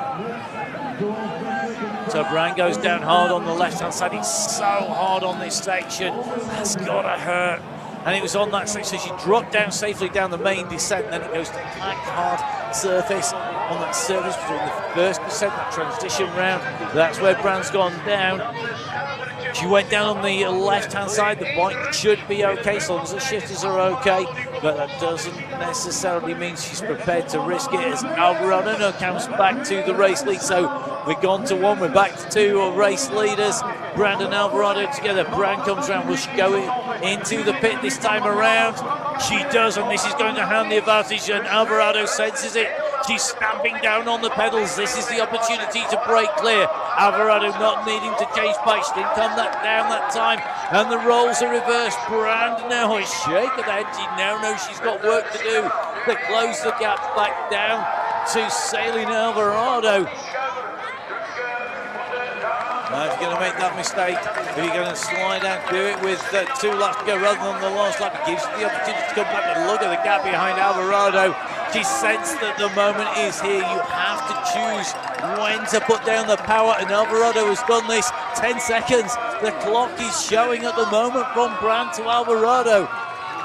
Speaker 1: So Brand goes down hard on the left-hand side. It's so hard on this section. That's got to hurt. And it was on that section. She dropped down safely down the main descent. And then it goes to packed hard surface. On that surface between the first descent, that transition round. That's where Brand's gone down. She went down on the left-hand side. The bike should be okay as long as the shifters are okay, but that doesn't necessarily mean she's prepared to risk it as Alvarado now comes back to the race lead. So we've gone to one, we're back to two race leaders. Brand and Alvarado together. Brand comes around. Will she go into the pit this time around? She does, and this is going to hand the advantage, and Alvarado senses it. She's stamping down on the pedals. This is the opportunity to break clear. Alvarado not needing to change bikes. Didn't come down that time. And the roles are reversed. Brand now a shake of the head. She now knows she's got work to do to close the gap back down to Sailing Alvarado. Now if you're going to make that mistake, if you're going to slide out, do it with 2 laps to go rather than the last lap. It gives you the opportunity to come back and look at the gap behind Alvarado. She sensed that the moment is here. You have to choose when to put down the power, and Alvarado has done this. 10 seconds. The clock is showing at the moment from Brand to Alvarado.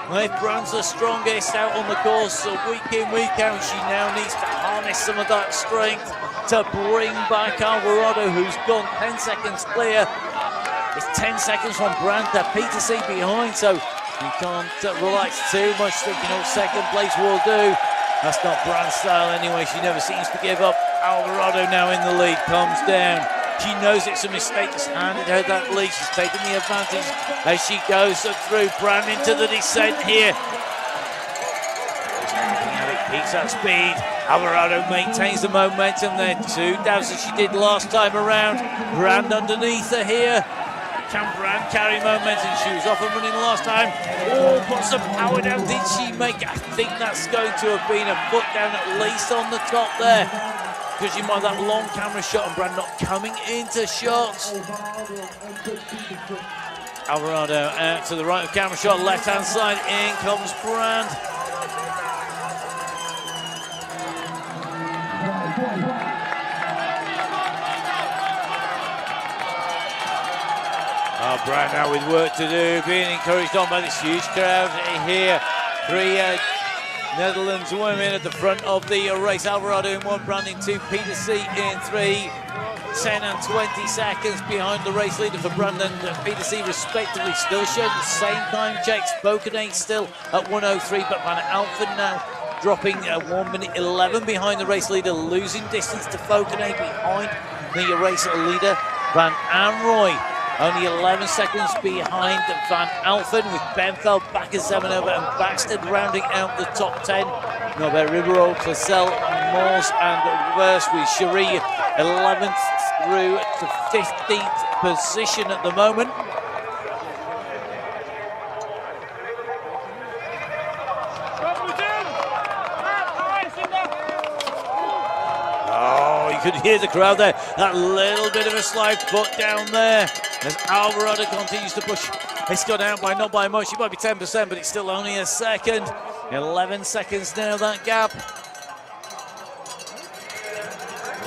Speaker 1: If Brand's the strongest out on the course week in, week out, she now needs to harness some of that strength to bring back Alvarado, who's gone 10 seconds clear. It's 10 seconds from Brand to Peterson behind, so you can't relax too much thinking, oh, second place will do. That's not Brand's style anyway. She never seems to give up. Alvarado now in the lead, comes down. She knows it's a mistake that's handed her that lead. She's taking the advantage as she goes through. Brand into the descent here. Keeps that speed. Alvarado maintains the momentum there. 2 downs as she did last time around. Brand underneath her here. Can Brand carry momentum? She was off and running last time. Oh, put some power down. Did she make it? I think that's going to have been a foot down at least on the top there. Because you might have that long camera shot and Brand not coming into shots. Alvarado out to the right of camera shot, left hand side. In comes Brand. Brand now with work to do, being encouraged on by this huge crowd here. 3 Netherlands women at the front of the race. Alvarado in 1, Brand in 2, Peterson in 3. 10 and 20 seconds behind the race leader for Brand and Peterson respectively. Still showing the same time checks. Vokane still at 1:03, but Van Alphen now dropping 1 minute 11 behind the race leader, losing distance to Vokane behind the race leader Van Anrooy. Only 11 seconds behind Van Alphen, with Benveld back at 7 over and Baxter rounding out the top 10. Norbert Ribeiro, Classel, Mors and Verse with Cherie 11th through to 15th position at the moment. could hear the crowd there. That little bit of a slide foot down there as Alvarado continues to push. It's gone out by not by much. It might be 10%, but it's still only a second. 11 seconds now, that gap.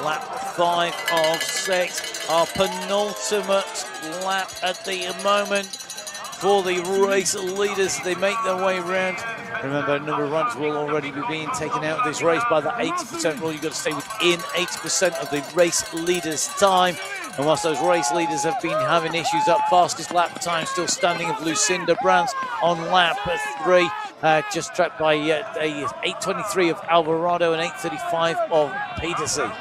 Speaker 1: Lap 5 of 6. Our penultimate lap at the moment for the race leaders. They make their way around. Remember, a number of runs will already be being taken out of this race by the 80% rule. You've got to stay within 80% of the race leaders' time. And whilst those race leaders have been having issues up, fastest lap time still standing of Lucinda Brands on lap 3, just trapped by a 8:23 of Alvarado and 8:35 of Peterson.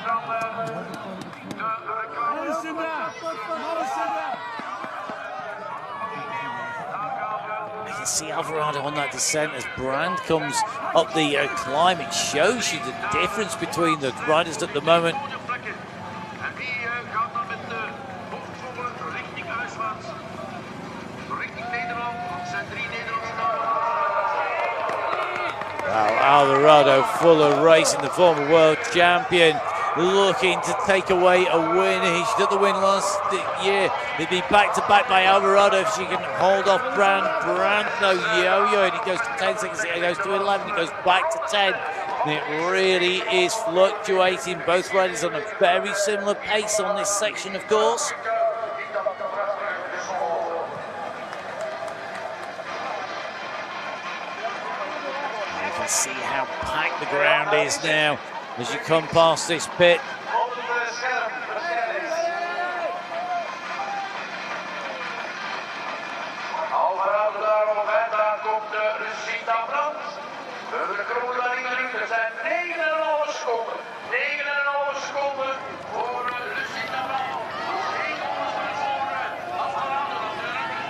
Speaker 1: See Alvarado on that descent as Brand comes up the climb. It shows you the difference between the riders at the moment. Wow, Alvarado full of racing, the former world champion, looking to take away a win. He did the win last year. He'd be back to back by Alvarado if she can hold off Brand. Brand, no yo-yo, and it goes to 10 seconds, it goes to 11, it goes back to 10. And it really is fluctuating. Both riders on a very similar pace on this section, of course. You can see how packed the ground is now as you come past this pit.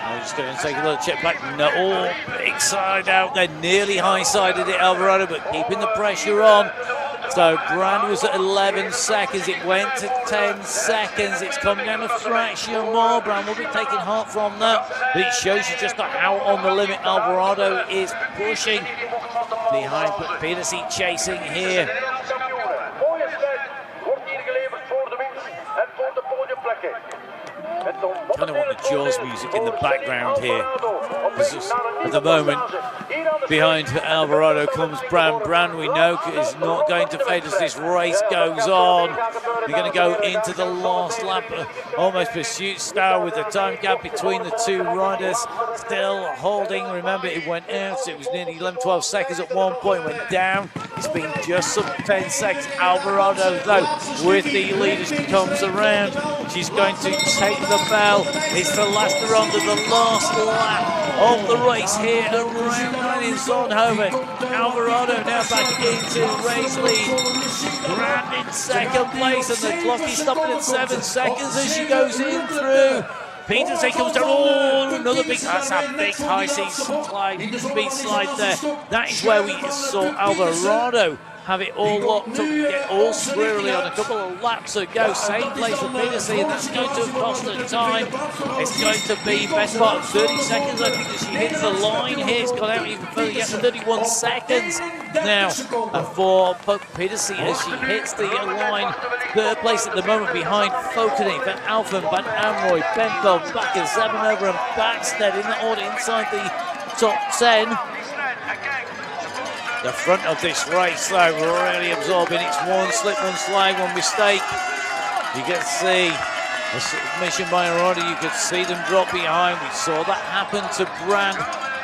Speaker 1: I'm just going to take a little check back. No, big side out there, nearly high-sided it, Alvarado, but keeping the pressure on. So Brand was at 11 seconds, it went to 10 seconds, it's come down a fraction more. Brand will be taking heart from that, but it shows you just how on the limit Alvarado is pushing behind, but Peterson chasing here. Kind of want the Jaws music in the background here. At the moment, behind Alvarado comes Brand. Brand, we know, is not going to fade as this race goes on. They're going to go into the last lap, almost pursuit style with the time gap between the two riders. Still holding, remember it went out, so it was nearly 11, 12 seconds at one point, went down. It's been just some 10 seconds. Alvarado, though, with the lead as she comes around. She's going to take the bell. It's the last round of the last lap of the race here at round 9 in Zonhoven. Alvarado now back into race lead. Brand in second place, and the clock is stopping at 7 seconds as she goes in through. Peterson comes down. Oh, another big, that's a big high speed slide there. That is where we saw Alvarado have it all locked up, get all squirrely on a couple of laps ago. Same place for Peterson, and that's going to cost her time. It's going to be best part of 30 seconds, I think, as she hits the line here. It's gone out even further, yes, 31 seconds now for Peterson as she hits the line. Third place at the moment behind Fokene, Van Alphen, Van Amroy, Benfeld, Bakker, Zabanova and Backstead in the order inside the top 10. The front of this race, though, really absorbing. It's one slip, one slide, one mistake. You can see the submission by Arada. You could see them drop behind. We saw that happen to Brand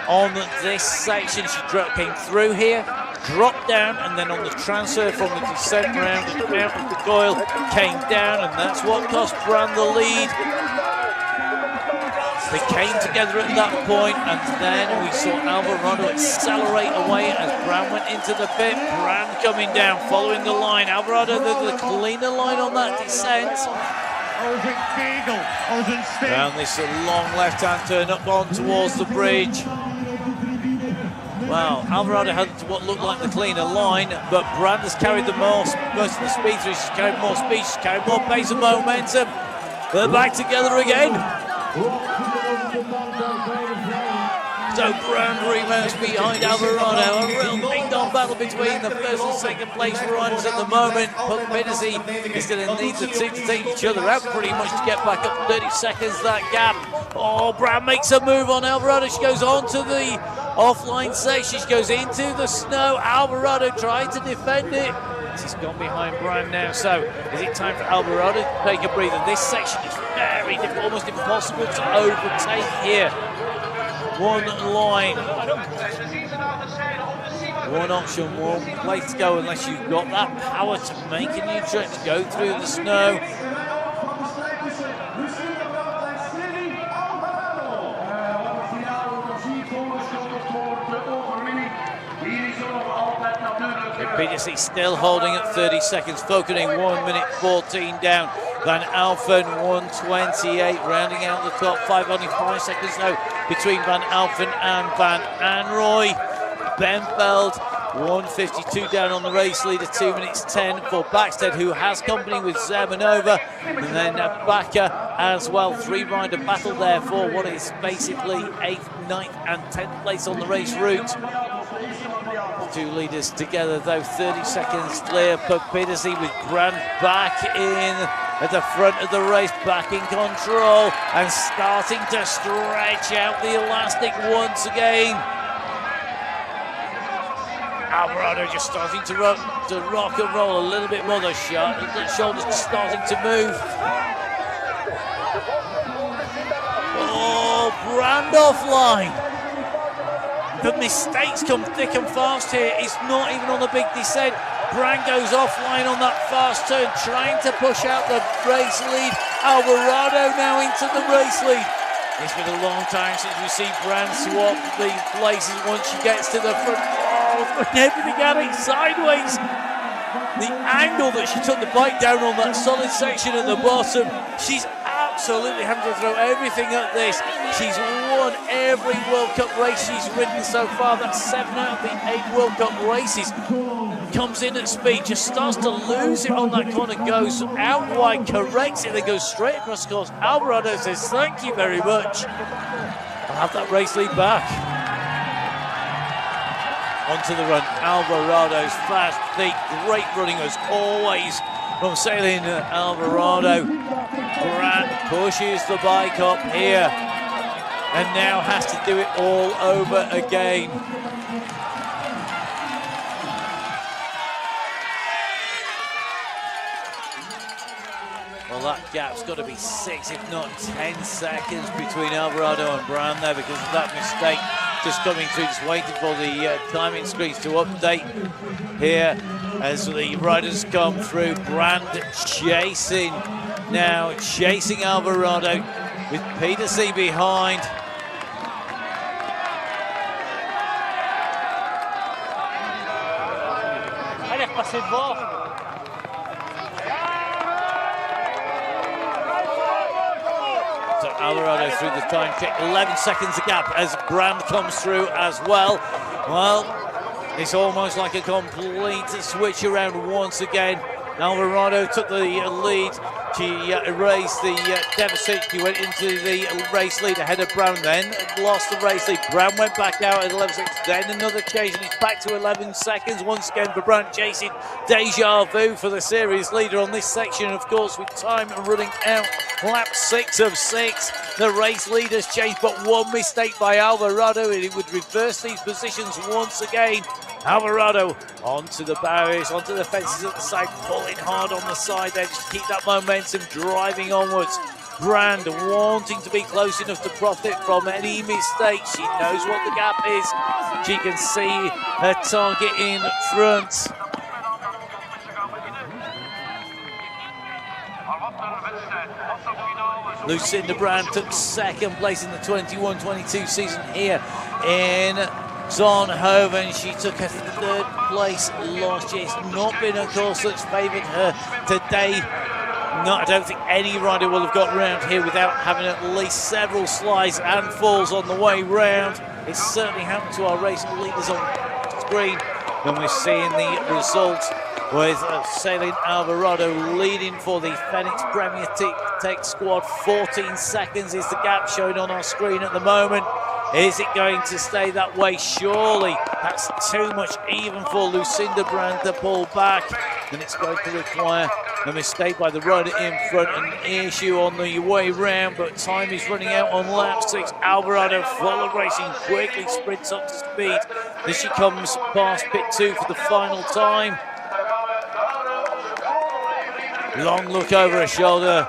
Speaker 1: on this section. She came through here, dropped down, and then on the transfer from the descent round, out of the coil, came down, and that's what cost Brand the lead. They came together at that point, and then we saw Alvarado accelerate away as Brand went into the pit. Brand coming down, following the line. Alvarado, the cleaner line on that descent. Down this long left-hand turn up on towards the bridge. Well, Alvarado had what looked like the cleaner line, but Brand has carried the most of the speed through. She's carried more speed, she's carried more pace and momentum. They're back together again. So Brand remounts behind Alvarado. A real ding-dong battle between the first and second place runners at the moment. Puck Biddesy is going to need the two to take each other out pretty much to get back up 30 seconds, that gap. Oh, Brand makes a move on Alvarado. She goes on to the offline section. She goes into the snow. Alvarado trying to defend it. She's gone behind Brand now. So is it time for Alvarado to take a breather? This section is very difficult, almost impossible to overtake here. One line, one option, one place to go unless you've got that power to make a new trip, to go through the snow. Biddesy still holding at 30 seconds, focusing 1 minute 14 down. Van Alphen 128, rounding out the top five, only 5 seconds now between Van Alphen and Van Anrooy. Benveld 152 down on the race leader, 2 minutes 10 for Backstead, who has company with Zemanova, and then Bakker as well. Three-rider battle there for what is basically 8th, 9th and 10th place on the race route. The two leaders together though, 30 seconds clear. Puck Biddesy with Brand back in at the front of the race, back in control and starting to stretch out the elastic once again. Alvarado just starting to rock and roll a little bit more. The shoulders starting to move. Oh, Brand offline. The mistakes come thick and fast here. It's not even on the big descent. Brand goes offline on that fast turn, trying to push out the race lead. Alvarado now into the race lead. It's been a long time since we see Brand swap the places once she gets to the front. Oh, everything at it sideways. The angle that she took the bike down on that solid section at the bottom, she's absolutely having to throw everything at this. She's won every World Cup race she's ridden so far. That's 7 out of the 8 World Cup races. Comes in at speed, just starts to lose it on that corner, goes out wide, corrects it, then goes straight across the course. Alvarado says, thank you very much. I'll have that race lead back. Onto the run, Alvarado's fast feet, great running as always from Sailing Alvarado. Brand pushes the bike up here and now has to do it all over again. Well, that gap's got to be 6, if not 10 seconds between Alvarado and Brand there because of that mistake. Just coming through, just waiting for the timing screens to update here as the riders come through. Brand chasing now, chasing Alvarado with Biddesy behind. So Alvarado through the time check, 11 seconds a gap as Brand comes through as well. Well, it's almost like a complete switch around once again. Alvarado took the lead. She erased the deficit. She went into the race lead ahead of Brand, then lost the race lead. Brand went back out at 11 seconds, then another chase, and it's back to 11 seconds once again for Brand, chasing Deja Vu for the series leader on this section, of course, with time running out. Lap 6 of 6. The race leaders changed, but one mistake by Alvarado, and it would reverse these positions once again. Alvarado onto the barriers, onto the fences at the side, pulling hard on the side there, just to keep that momentum driving onwards. Brand wanting to be close enough to profit from any mistake. She knows what the gap is. She can see her target in front. Lucinda Brand took second place in the 21-22 season here in Zonhoven. She took a 3rd place last year. It's not been a course that's favoured her today. No, I don't think any rider will have got round here without having at least several slides and falls on the way round. It's certainly happened to our race leaders on screen when we're seeing the results, with Sailing Alvarado leading for the Phoenix Premier Tech squad. 14 seconds is the gap shown on our screen at the moment. Is it going to stay that way? Surely that's too much even for Lucinda Brand to pull back. Then it's going to require a mistake by the rider in front, an issue on the way round, but time is running out on lap 6. Alvarado, full of racing, quickly sprints up to speed as she comes past pit 2 for the final time. Long look over her shoulder.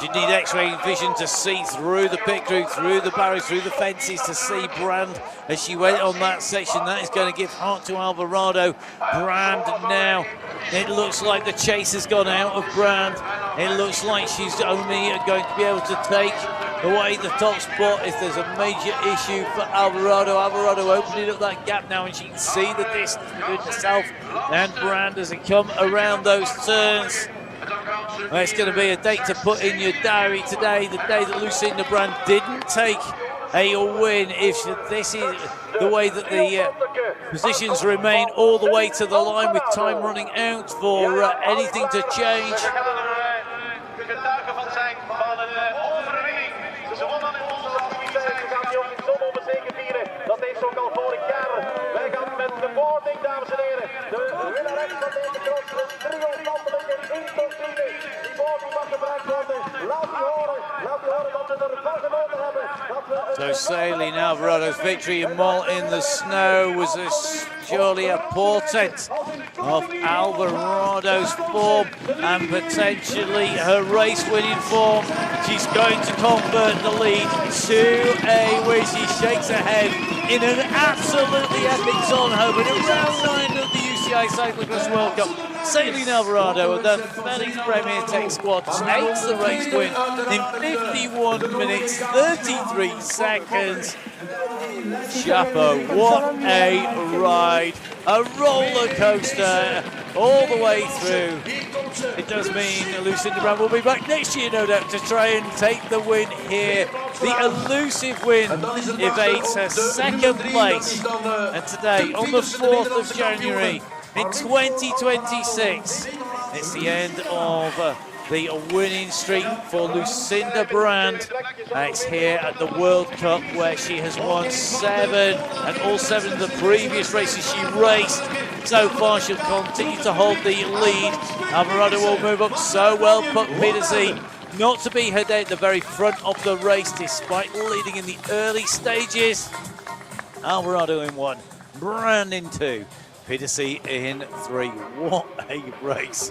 Speaker 1: You need X-ray vision to see through the pit crew, through the barriers, through the fences to see Brand as she went on that section. That is going to give heart to Alvarado. Brand now, it looks like the chase has gone out of Brand. It looks like she's only going to be able to take away the top spot if there's a major issue for Alvarado. Alvarado opening up that gap now, and she can see the distance between herself and Brand as it come around those turns. Well, it's going to be a date to put in your diary today, the day that Lucinda Brand didn't take a win. If this is the way that the positions remain all the way to the line with time running out for anything to change. So sailing Alvarado's victory in Mole in the Snow was surely a portent of Alvarado's form and potentially her race-winning form. She's going to convert the lead to a win. She shakes her head in an absolutely epic Zonhoven in round 9 of the UCI Cyclo-cross World Cup. Sailing Alvarado and the Felix Premier Tech squad takes the race win in 51 minutes, 33 seconds. Chapeau, what a ride. A roller coaster all the way through. It does mean Lucinda Brand will be back next year, no doubt, to try and take the win here. The elusive win evades her second place. And today, on the 4th of January, in 2026, it's the end of the winning streak for Lucinda Brand. It's here at the World Cup where she has won 7, and all 7 of the previous races she raced. So far, she'll continue to hold the lead. Alvarado will move up so well, but Peterson not to be her day at the very front of the race, despite leading in the early stages. Alvarado in 1, Brand in 2. Peterson in 3. What a race.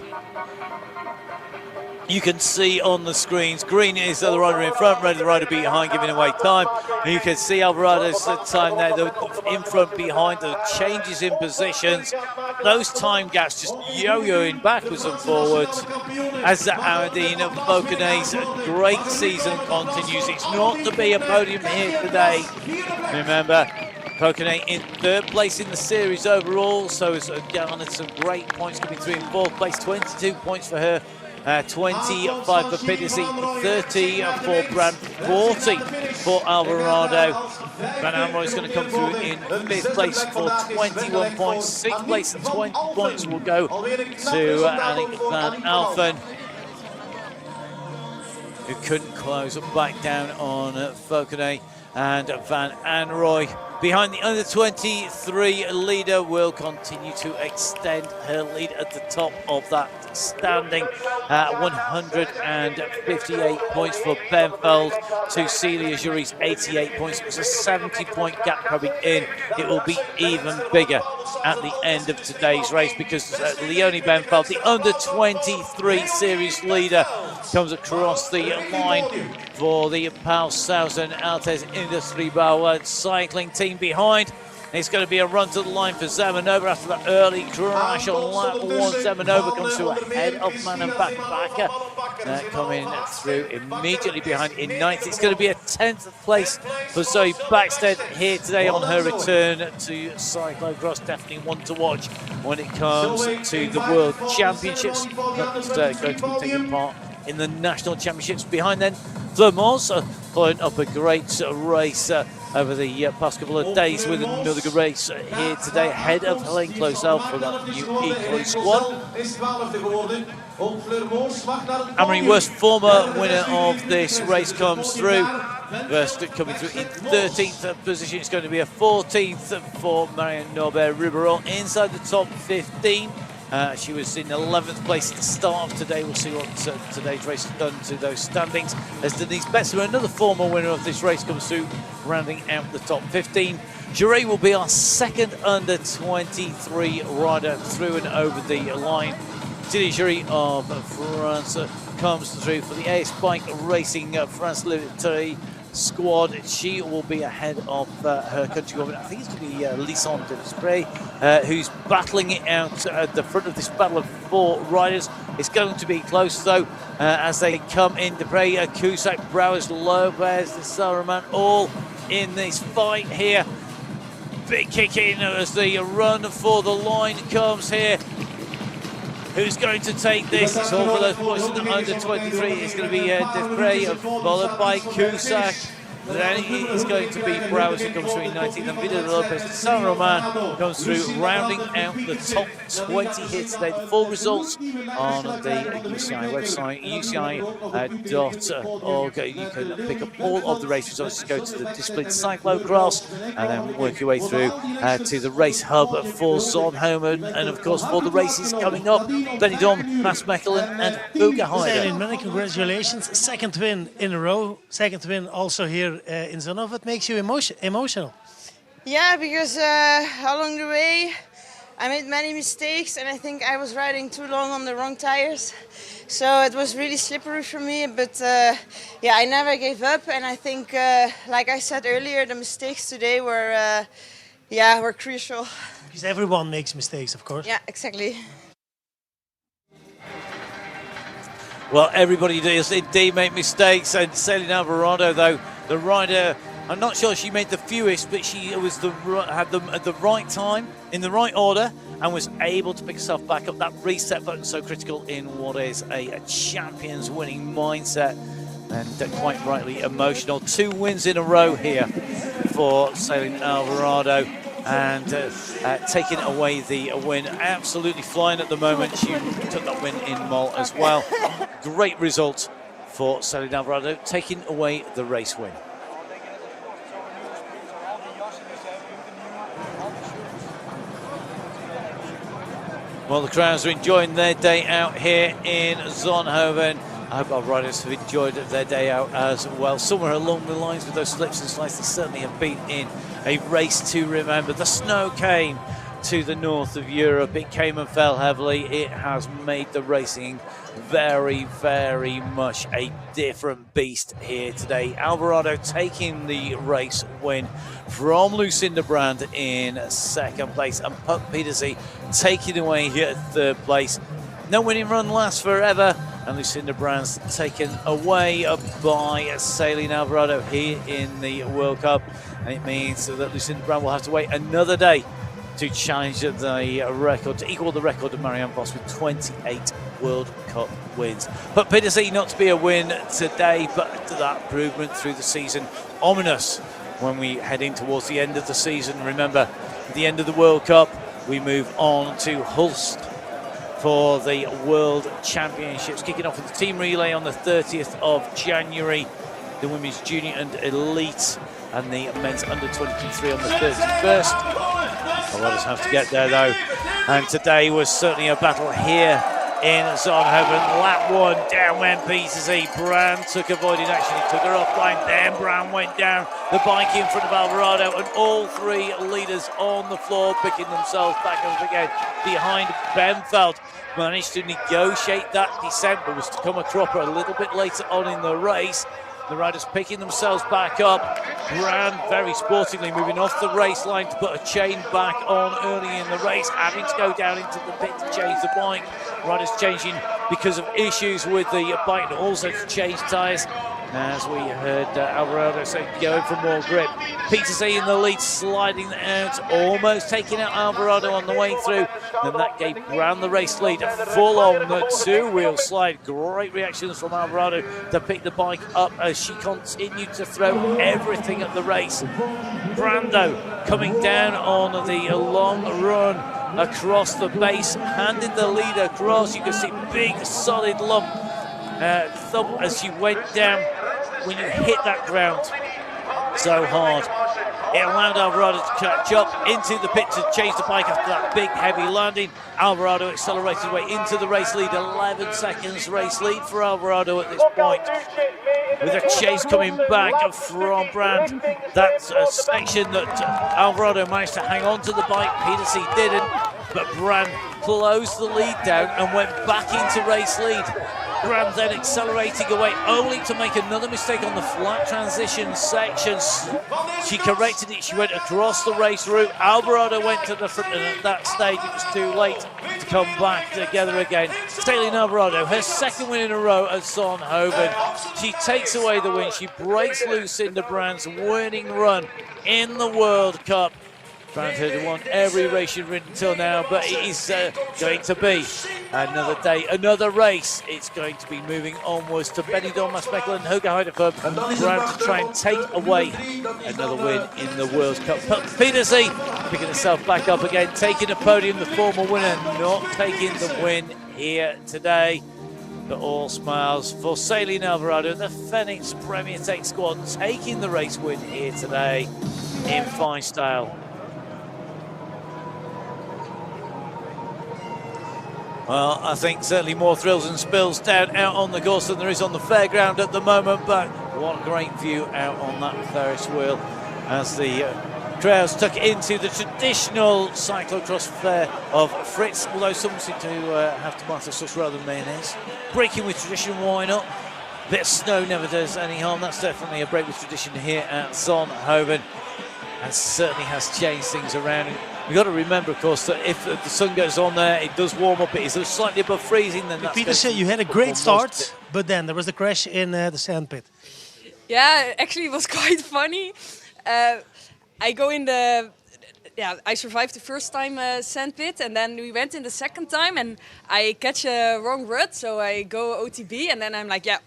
Speaker 1: You can see on the screens, green is the rider in front, red the rider behind, giving away time. And you can see Alvarado's time there, the in front, behind, the changes in positions. Those time gaps just yo-yoing backwards and forwards as the Aradine of Bocanet's great season continues. It's not to be a podium here today. Remember, Bocanet in 3rd place in the series overall, so has garnered some great points coming through in 4th place, 22 points for her. 25 for Peterson, 30 for Brand, 40 for Alvarado. Van Amroy is going to come through in 5th place for 21 points. 6th place and 20 points will go to Annick van Alphen, who couldn't close back down on Foucault. And Van Anrooy behind the under-23 leader will continue to extend her lead at the top of that standing. 158 points for Benfeld to Celia Jury's 88 points. It was a 70-point gap coming in. It will be even bigger at the end of today's race because Leonie Benfeld, the under-23 series leader, comes across the line for the Pau Southern Altes Industriebauer cycling team behind. It's going to be a run to the line for Zemanova after that early crash on lap 1. Zemanova comes through ahead of Manenbach Bakker, coming through immediately behind in 9th. It's going to be a 10th place for Zoe Backstead here today on her return to cyclo-cross. Definitely one to watch when it comes to the World Championships. Not just going to be taking part in the National Championships. Behind then, Vermont following up a great race over the past couple of days with another good race here today ahead of Helene Closel for that new equal squad. Amory Wurst, former winner of this race, comes through. Verst coming through in 13th position. It's going to be a 14th for Marianne Norbert-Riberon inside the top 15. She was in 11th place at the start of today. We'll see what today's race has done to those standings. As Denise Betzer, another former winner of this race, comes through, rounding out the top 15. Juré will be our second under 23 rider through and over the line. Didier Juré of France comes through for the AS Bike Racing France Liberté squad. She will be ahead of her countrywoman. I think it's going to be Lisson de Desprez, who's battling it out at the front of this battle of 4 riders. It's going to be close though as they come in. Desprez, Cusack, Brouwers, Lopez, the Saruman, all in this fight here. Big kick in as the run for the line comes here. Who's going to take this? It's all for those boys in the under 23. It's going to be Desprez, followed by Cusack. Then it's going to be Brouwers who comes through in 19th, and Vida Lopez de San Roman comes through, rounding out the top 20 here today. The full results on the UCI website, uci.org. You can pick up all of the race results. Just go to the discipline Cyclo-cross and then work your way through to the race hub for Zonhoven, and of course for the races coming up, Benidorm, Maasmechelen and Hoogerheide.
Speaker 2: Many congratulations. Second win in a row. Second win also here in Zonhoven. What makes you emotional?
Speaker 3: Yeah, because along the way I made many mistakes, and I think I was riding too long on the wrong tires. So it was really slippery for me, but yeah, I never gave up, and I think, like I said earlier, the mistakes today were crucial.
Speaker 2: Because everyone makes mistakes, of course.
Speaker 3: Yeah, exactly.
Speaker 1: Well, everybody does indeed make mistakes, and Céline Alvarado, though, the rider, I'm not sure she made the fewest, but she was had them at the right time, in the right order, and was able to pick herself back up. That reset button so critical in what is a champion's winning mindset, and quite rightly emotional. 2 wins in a row here for Céline Alvarado, and taking away the win. Absolutely flying at the moment. She took that win in Mol as well. Great result for Céline Alvarado, taking away the race win. Well, the crowds are enjoying their day out here in Zonhoven. I hope our riders have enjoyed their day out as well. Somewhere along the lines with those slips and slides, they certainly have been in a race to remember. The snow came to the north of Europe. It came and fell heavily. It has made the racing very, very much a different beast here today. Alvarado taking the race win from Lucinda Brand in 2nd place, and Puck Pietersy taking away here 3rd place. No winning run lasts forever, and Lucinda Brand's taken away by Céline Alvarado here in the World Cup, and it means that Lucinda Brand will have to wait another day to challenge the record, to equal the record of Marianne Vos with 28 World Cup wins. But Pietersy not to be a win today, but that improvement through the season, ominous when we head in towards the end of the season. Remember, at the end of the World Cup, we move on to Hulst for the World Championships, kicking off with the team relay on the 30th of January, the women's junior and elite, and the men's under 23 on the 31st. A lot of us have to get there though, and today was certainly a battle here in Zonhoven. Lap 1, down went Pietersy. Brand took avoiding action, he took her offline, then Brand went down, the bike in front of Alvarado, and all 3 leaders on the floor picking themselves back up again behind Benfeld. Managed to negotiate that descent, but was to come a cropper a little bit later on in the race. The riders picking themselves back up. Brand very sportingly moving off the race line to put a chain back on early in the race, having to go down into the pit to change the bike. Riders changing because of issues with the bike, and also to change tyres. As we heard Alvarado say, going for more grip. Pietersy in the lead, sliding out, almost taking out Alvarado on the way through. And that gave Brand the race lead, full on the 2-wheel slide. Great reactions from Alvarado to pick the bike up as she continued to throw everything at the race. Brando coming down on the long run across the base, handing the lead across. You can see big solid lump thump as she went down. When you hit that ground, so hard. It allowed Alvarado to catch up into the pit to change the bike after that big heavy landing. Alvarado accelerated away into the race lead, 11 seconds race lead for Alvarado at this point. With a chase coming back from Brand, that's a section that Alvarado managed to hang on to the bike, Peterson didn't, but Brand closed the lead down and went back into race lead. Brand then accelerating away, only to make another mistake on the flat transition sections. She corrected it, she went across the race route. Alvarado went to the front, and at that stage it was too late to come back together again. Staley Alvarado, her second win in a row at Zonhoven. She takes away the win, she breaks Lucinda Brand's winning run in the World Cup. Brand had won every race she'd ridden until now, but it is going to be another day, another race. It's going to be moving onwards to Benidorm, Maasmechelen, and Hoge Heideveld. Brand to try and take away another win in the World Cup. But Peterson picking herself back up again, taking a podium, the former winner, not taking the win here today. But all smiles for Staley Alvarado, the Phoenix Premier Tech squad, taking the race win here today in fine style. Well, I think certainly more thrills and spills down out on the course than there is on the fairground at the moment, but what a great view out on that Ferris wheel as the crowds tuck into the traditional cyclocross fair of Fritz, although some seem to have tomato sauce rather than mayonnaise. Breaking with tradition, why not? A bit of snow never does any harm. That's definitely a break with tradition here at Zonhoven, and certainly has changed things around. You've got to remember, of course, that if the sun goes on there, it does warm up. It is slightly above freezing. Then that's
Speaker 2: Peter said you had a great start, but then there was the crash in the sandpit.
Speaker 4: Yeah, actually it was quite funny. I go in the... Yeah, I survived the first time sandpit, and then we went in the second time, and I catch a wrong rut, so I go OTB, and then I'm like, yeah,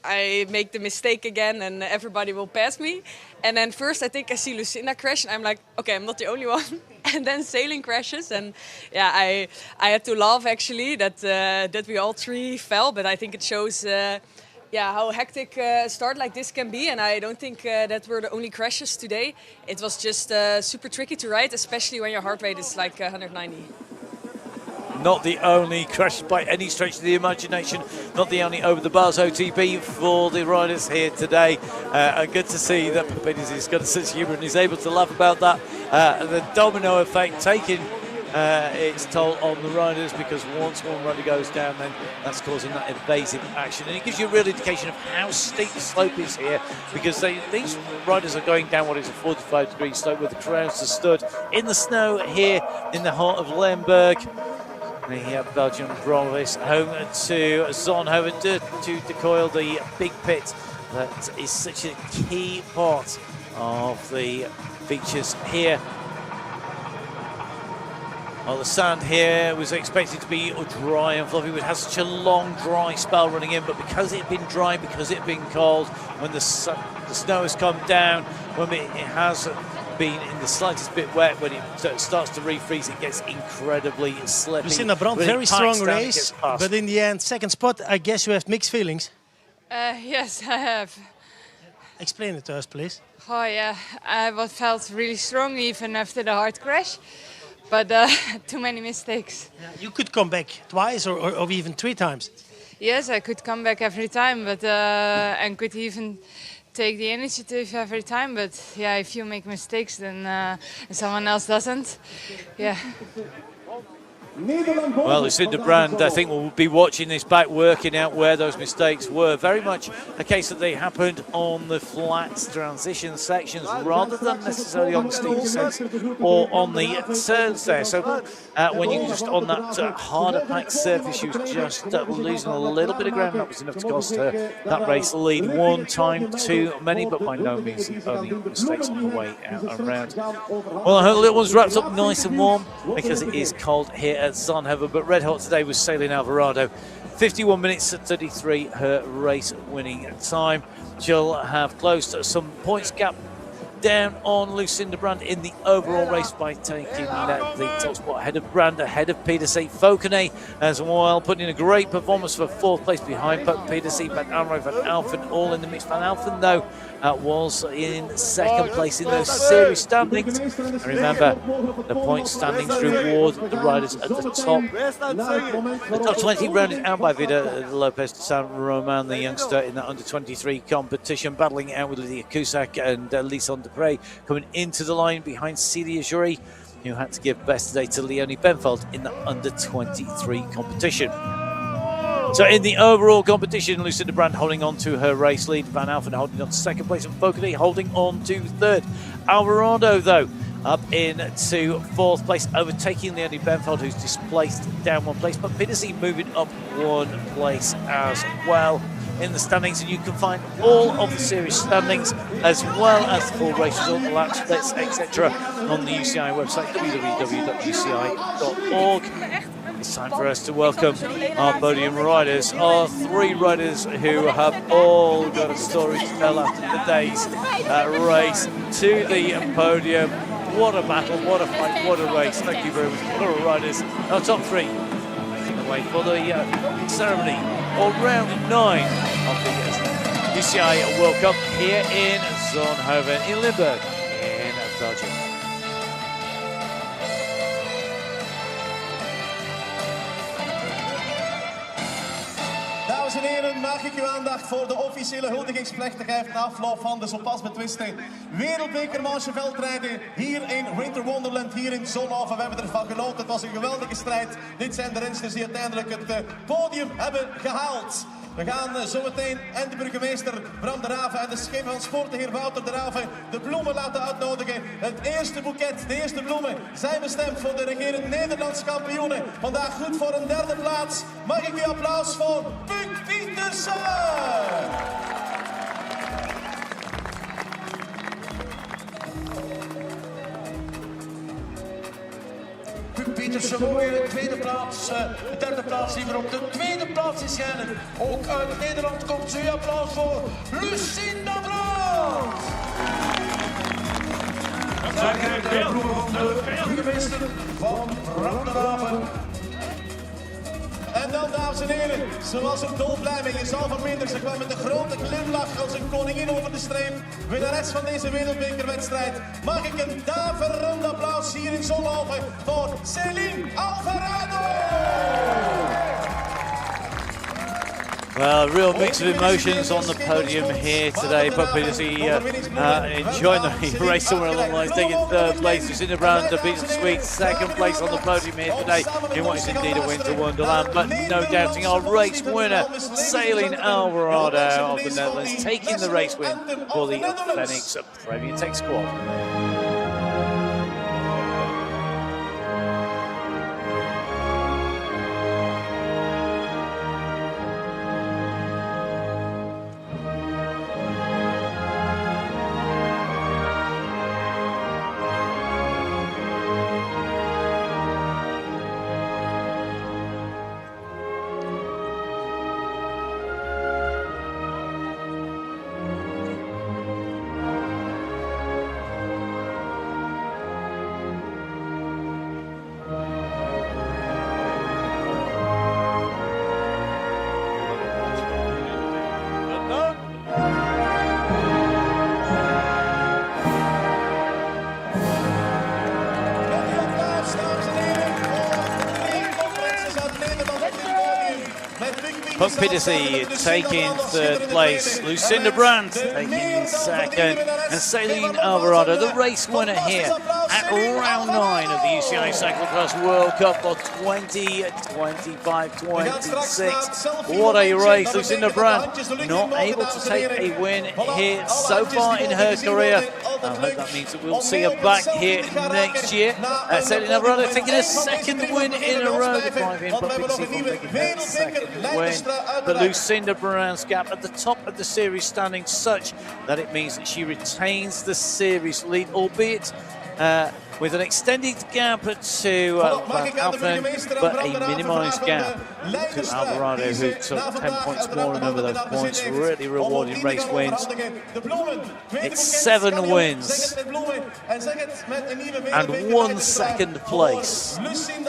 Speaker 4: I make the mistake again, and everybody will pass me. And then first I think I see Lucinda crash, and I'm like, okay, I'm not the only one. And then Sailing crashes, and yeah, I had to laugh actually that we all three fell. But I think it shows, how hectic a start like this can be. And I don't think that were the only crashes today. It was just super tricky to ride, especially when your heart rate is like 190.
Speaker 1: Not the only crash by any stretch of the imagination, not the only over the bars OTB for the riders here today. Good to see that Peterson has got a sense of humour and is able to laugh about that. The domino effect taking its toll on the riders, because once one rider goes down, then that's causing that evasive action. And it gives you a real indication of how steep the slope is here, because these riders are going down what is a 45-degree slope with the crowds are stood in the snow here in the heart of Lemberg. The Belgian Province home to Zonhoven to decoil the big pit that is such a key part of the features here. Well, the sand here was expected to be dry and fluffy. It has such a long dry spell running in, but because it had been dry, because it had been cold, when the snow has come down, when it has been in the slightest bit wet, when it starts to refreeze, it gets incredibly slippy.
Speaker 2: Lucinda Brand, very strong race, but in the end, second spot. I guess you have mixed feelings.
Speaker 5: Yes, I have.
Speaker 2: Explain it to us, please.
Speaker 5: Oh yeah, I felt really strong even after the hard crash, but too many mistakes.
Speaker 2: Yeah, you could come back twice or even 3 times.
Speaker 5: Yes, I could come back every time, but and could even take the initiative every time, but yeah, if you make mistakes, then and someone else doesn't, yeah.
Speaker 1: Well, Lucinda Brand, I think we'll be watching this back, working out where those mistakes were. Very much a case that they happened on the flat transition sections rather than necessarily on the steep descents or on the turns there. So when you're just on that harder packed surface, she was just losing a little bit of ground. That was enough to cost her that race lead. One time too many, but by no means the only mistakes on the way out around. Well, I hope the little one's wrapped up nice and warm, because it is cold here at Zonhoven, but red hot today was Staley Alvarado. 51 minutes at 33, her race winning time. She'll have closed some points gap down on Lucinda Brand in the overall race by taking the top spot ahead of Brand, ahead of Pedersen. Fokene as well, putting in a great performance for 4th place behind Pedersen, Van Alro, Van Alphen all in the mix. Van Alphen, though, was in 2nd place in those series standings. And remember, the point standings reward the riders at the top. The top 20 rounded out by Vida Lopez de San Roman, the youngster in that under-23 competition, battling out with Lydia Cusack and Lison Dupre coming into the line behind Celia Jury, who had to give best today to Leonie Benfold in the under-23 competition. So in the overall competition, Lucinda Brand holding on to her race lead, Van Alphen holding on to 2nd place, and Fokene holding on to 3rd. Alvarado, though, up into 4th place, overtaking Leonie Benfold, who's displaced down 1 place, but Pedersen moving up 1 place as well in the standings. And you can find all of the series standings as well as the full race result, the lap splits, etc. on the UCI website, www.uci.org. It's time for us to welcome our podium riders, our 3 riders who have all got a story to tell after the day's race to the podium. What a battle, what a fight, what a race. Thank you very much. What are our riders? Our top 3 making the way for the ceremony, or round 9 of the UCI World Cup here in Zonhoven in Limburg in Belgium.
Speaker 6: Dames en heren, maak ik uw aandacht voor de officiële huldigingsplechtigheid na afloop van de zo pas betwiste wereldbekermancheveldrijden hier in Winter Wonderland, hier in Zonhoven. We hebben ervan genoten, het was een geweldige strijd. Dit zijn de rensters die uiteindelijk het podium hebben gehaald. We gaan zometeen en de burgemeester Bram de Raven en de schip van sport, de heer Wouter de Raven, de bloemen laten uitnodigen. Het eerste boeket, de eerste bloemen zijn bestemd voor de regerend Nederlands kampioenen. Vandaag goed voor een 3e plaats. Mag ik u applaus voor Puk Pietersen?
Speaker 7: Pietersen, mooie 2e plaats, 3e plaats die weer op de 2e plaats is schijnen. Ook uit Nederland komt zo applaus voor Lucinda Brand. Dan krijgt de ploeg van de burgemeester van Bram de Raven.
Speaker 6: En dan, dames en heren, ze was er dolblij mee. Je zal verminderen. Ze kwam met een grote glimlach als een koningin over de streep. Winnares van deze wereldbekerwedstrijd. Mag ik een daverend applaus hier in Zonhoven voor Celine Alvarado.
Speaker 1: Well, a real mix of emotions on the podium here today. But Pedersen enjoying the race somewhere along the lines, taking 3rd place. Lucinda Brand beats Sweet, 2nd place on the podium here today in what is indeed a winter wonderland. But no doubting our race winner, Celine Alvarado of the Netherlands, taking the race win for the Phoenix Premier Tech squad. Puk Pedersen taking 3rd place, Lucinda Brand taking 2nd, and Celine Alvarado, the race winner here at round 9 of the UCI Cyclo-cross World Cup for 2025-26. What a race. Lucinda Brand not able to take a win here so far in her career. I hope that means that we'll see her back here next year. Celine Alvarado taking a 2nd win in a row, depriving Puk Pedersen from taking her 2nd win. But Lucinda Brand's gap at the top of the series standing such that it means that she retains the series lead, albeit with an extended gap to Van Alphen, but a minimised gap to Alvarado, who took 10 points more. Remember, those points really rewarding race wins. It's 7 wins and 1 second place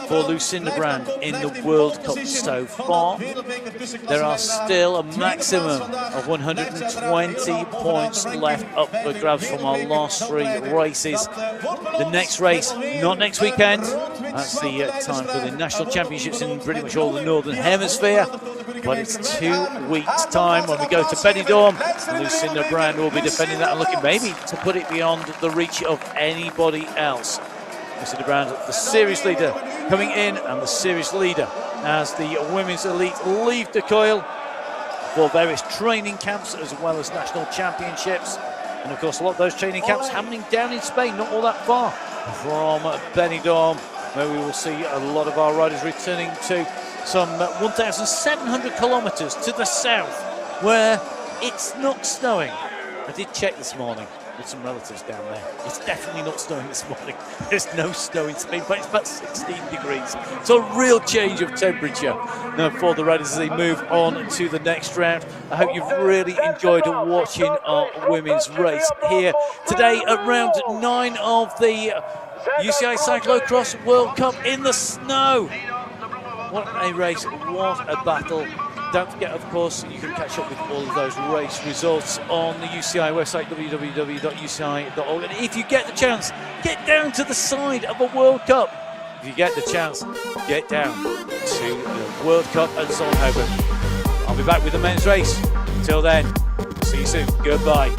Speaker 1: for Lucinda Brand in the World Cup so far. There are still a maximum of 120 points left up for grabs from our last 3 races. The next race, not next weekend. That's the time for the national championships in pretty much all the Northern Hemisphere. But it's 2 weeks' time when we go to Benidorm. And Lucinda Brand will be defending that and looking maybe to put it beyond the reach of anybody else. Lucinda Brand, the series leader, coming in, and the series leader as the women's elite leave the coil for various training camps as well as national championships. And of course, a lot of those training camps happening down in Spain, not all that far from Benidorm, where we will see a lot of our riders returning to some 1,700 kilometres to the south, where it's not snowing. I did check this morning with some relatives down there. It's definitely not snowing this morning. There's no snow in Spain, but it's about 16 degrees. So a real change of temperature now for the riders as they move on to the next round. I hope you've really enjoyed watching our women's race here today at round 9 of the UCI Cyclo-cross World Cup in the snow. What a race, what a battle. Don't forget, of course, you can catch up with all of those race results on the UCI website, www.uci.org. And if you get the chance, get down to the side of a World Cup. If you get the chance, get down to the World Cup at Zonhoven. I'll be back with the men's race. Until then, see you soon. Goodbye.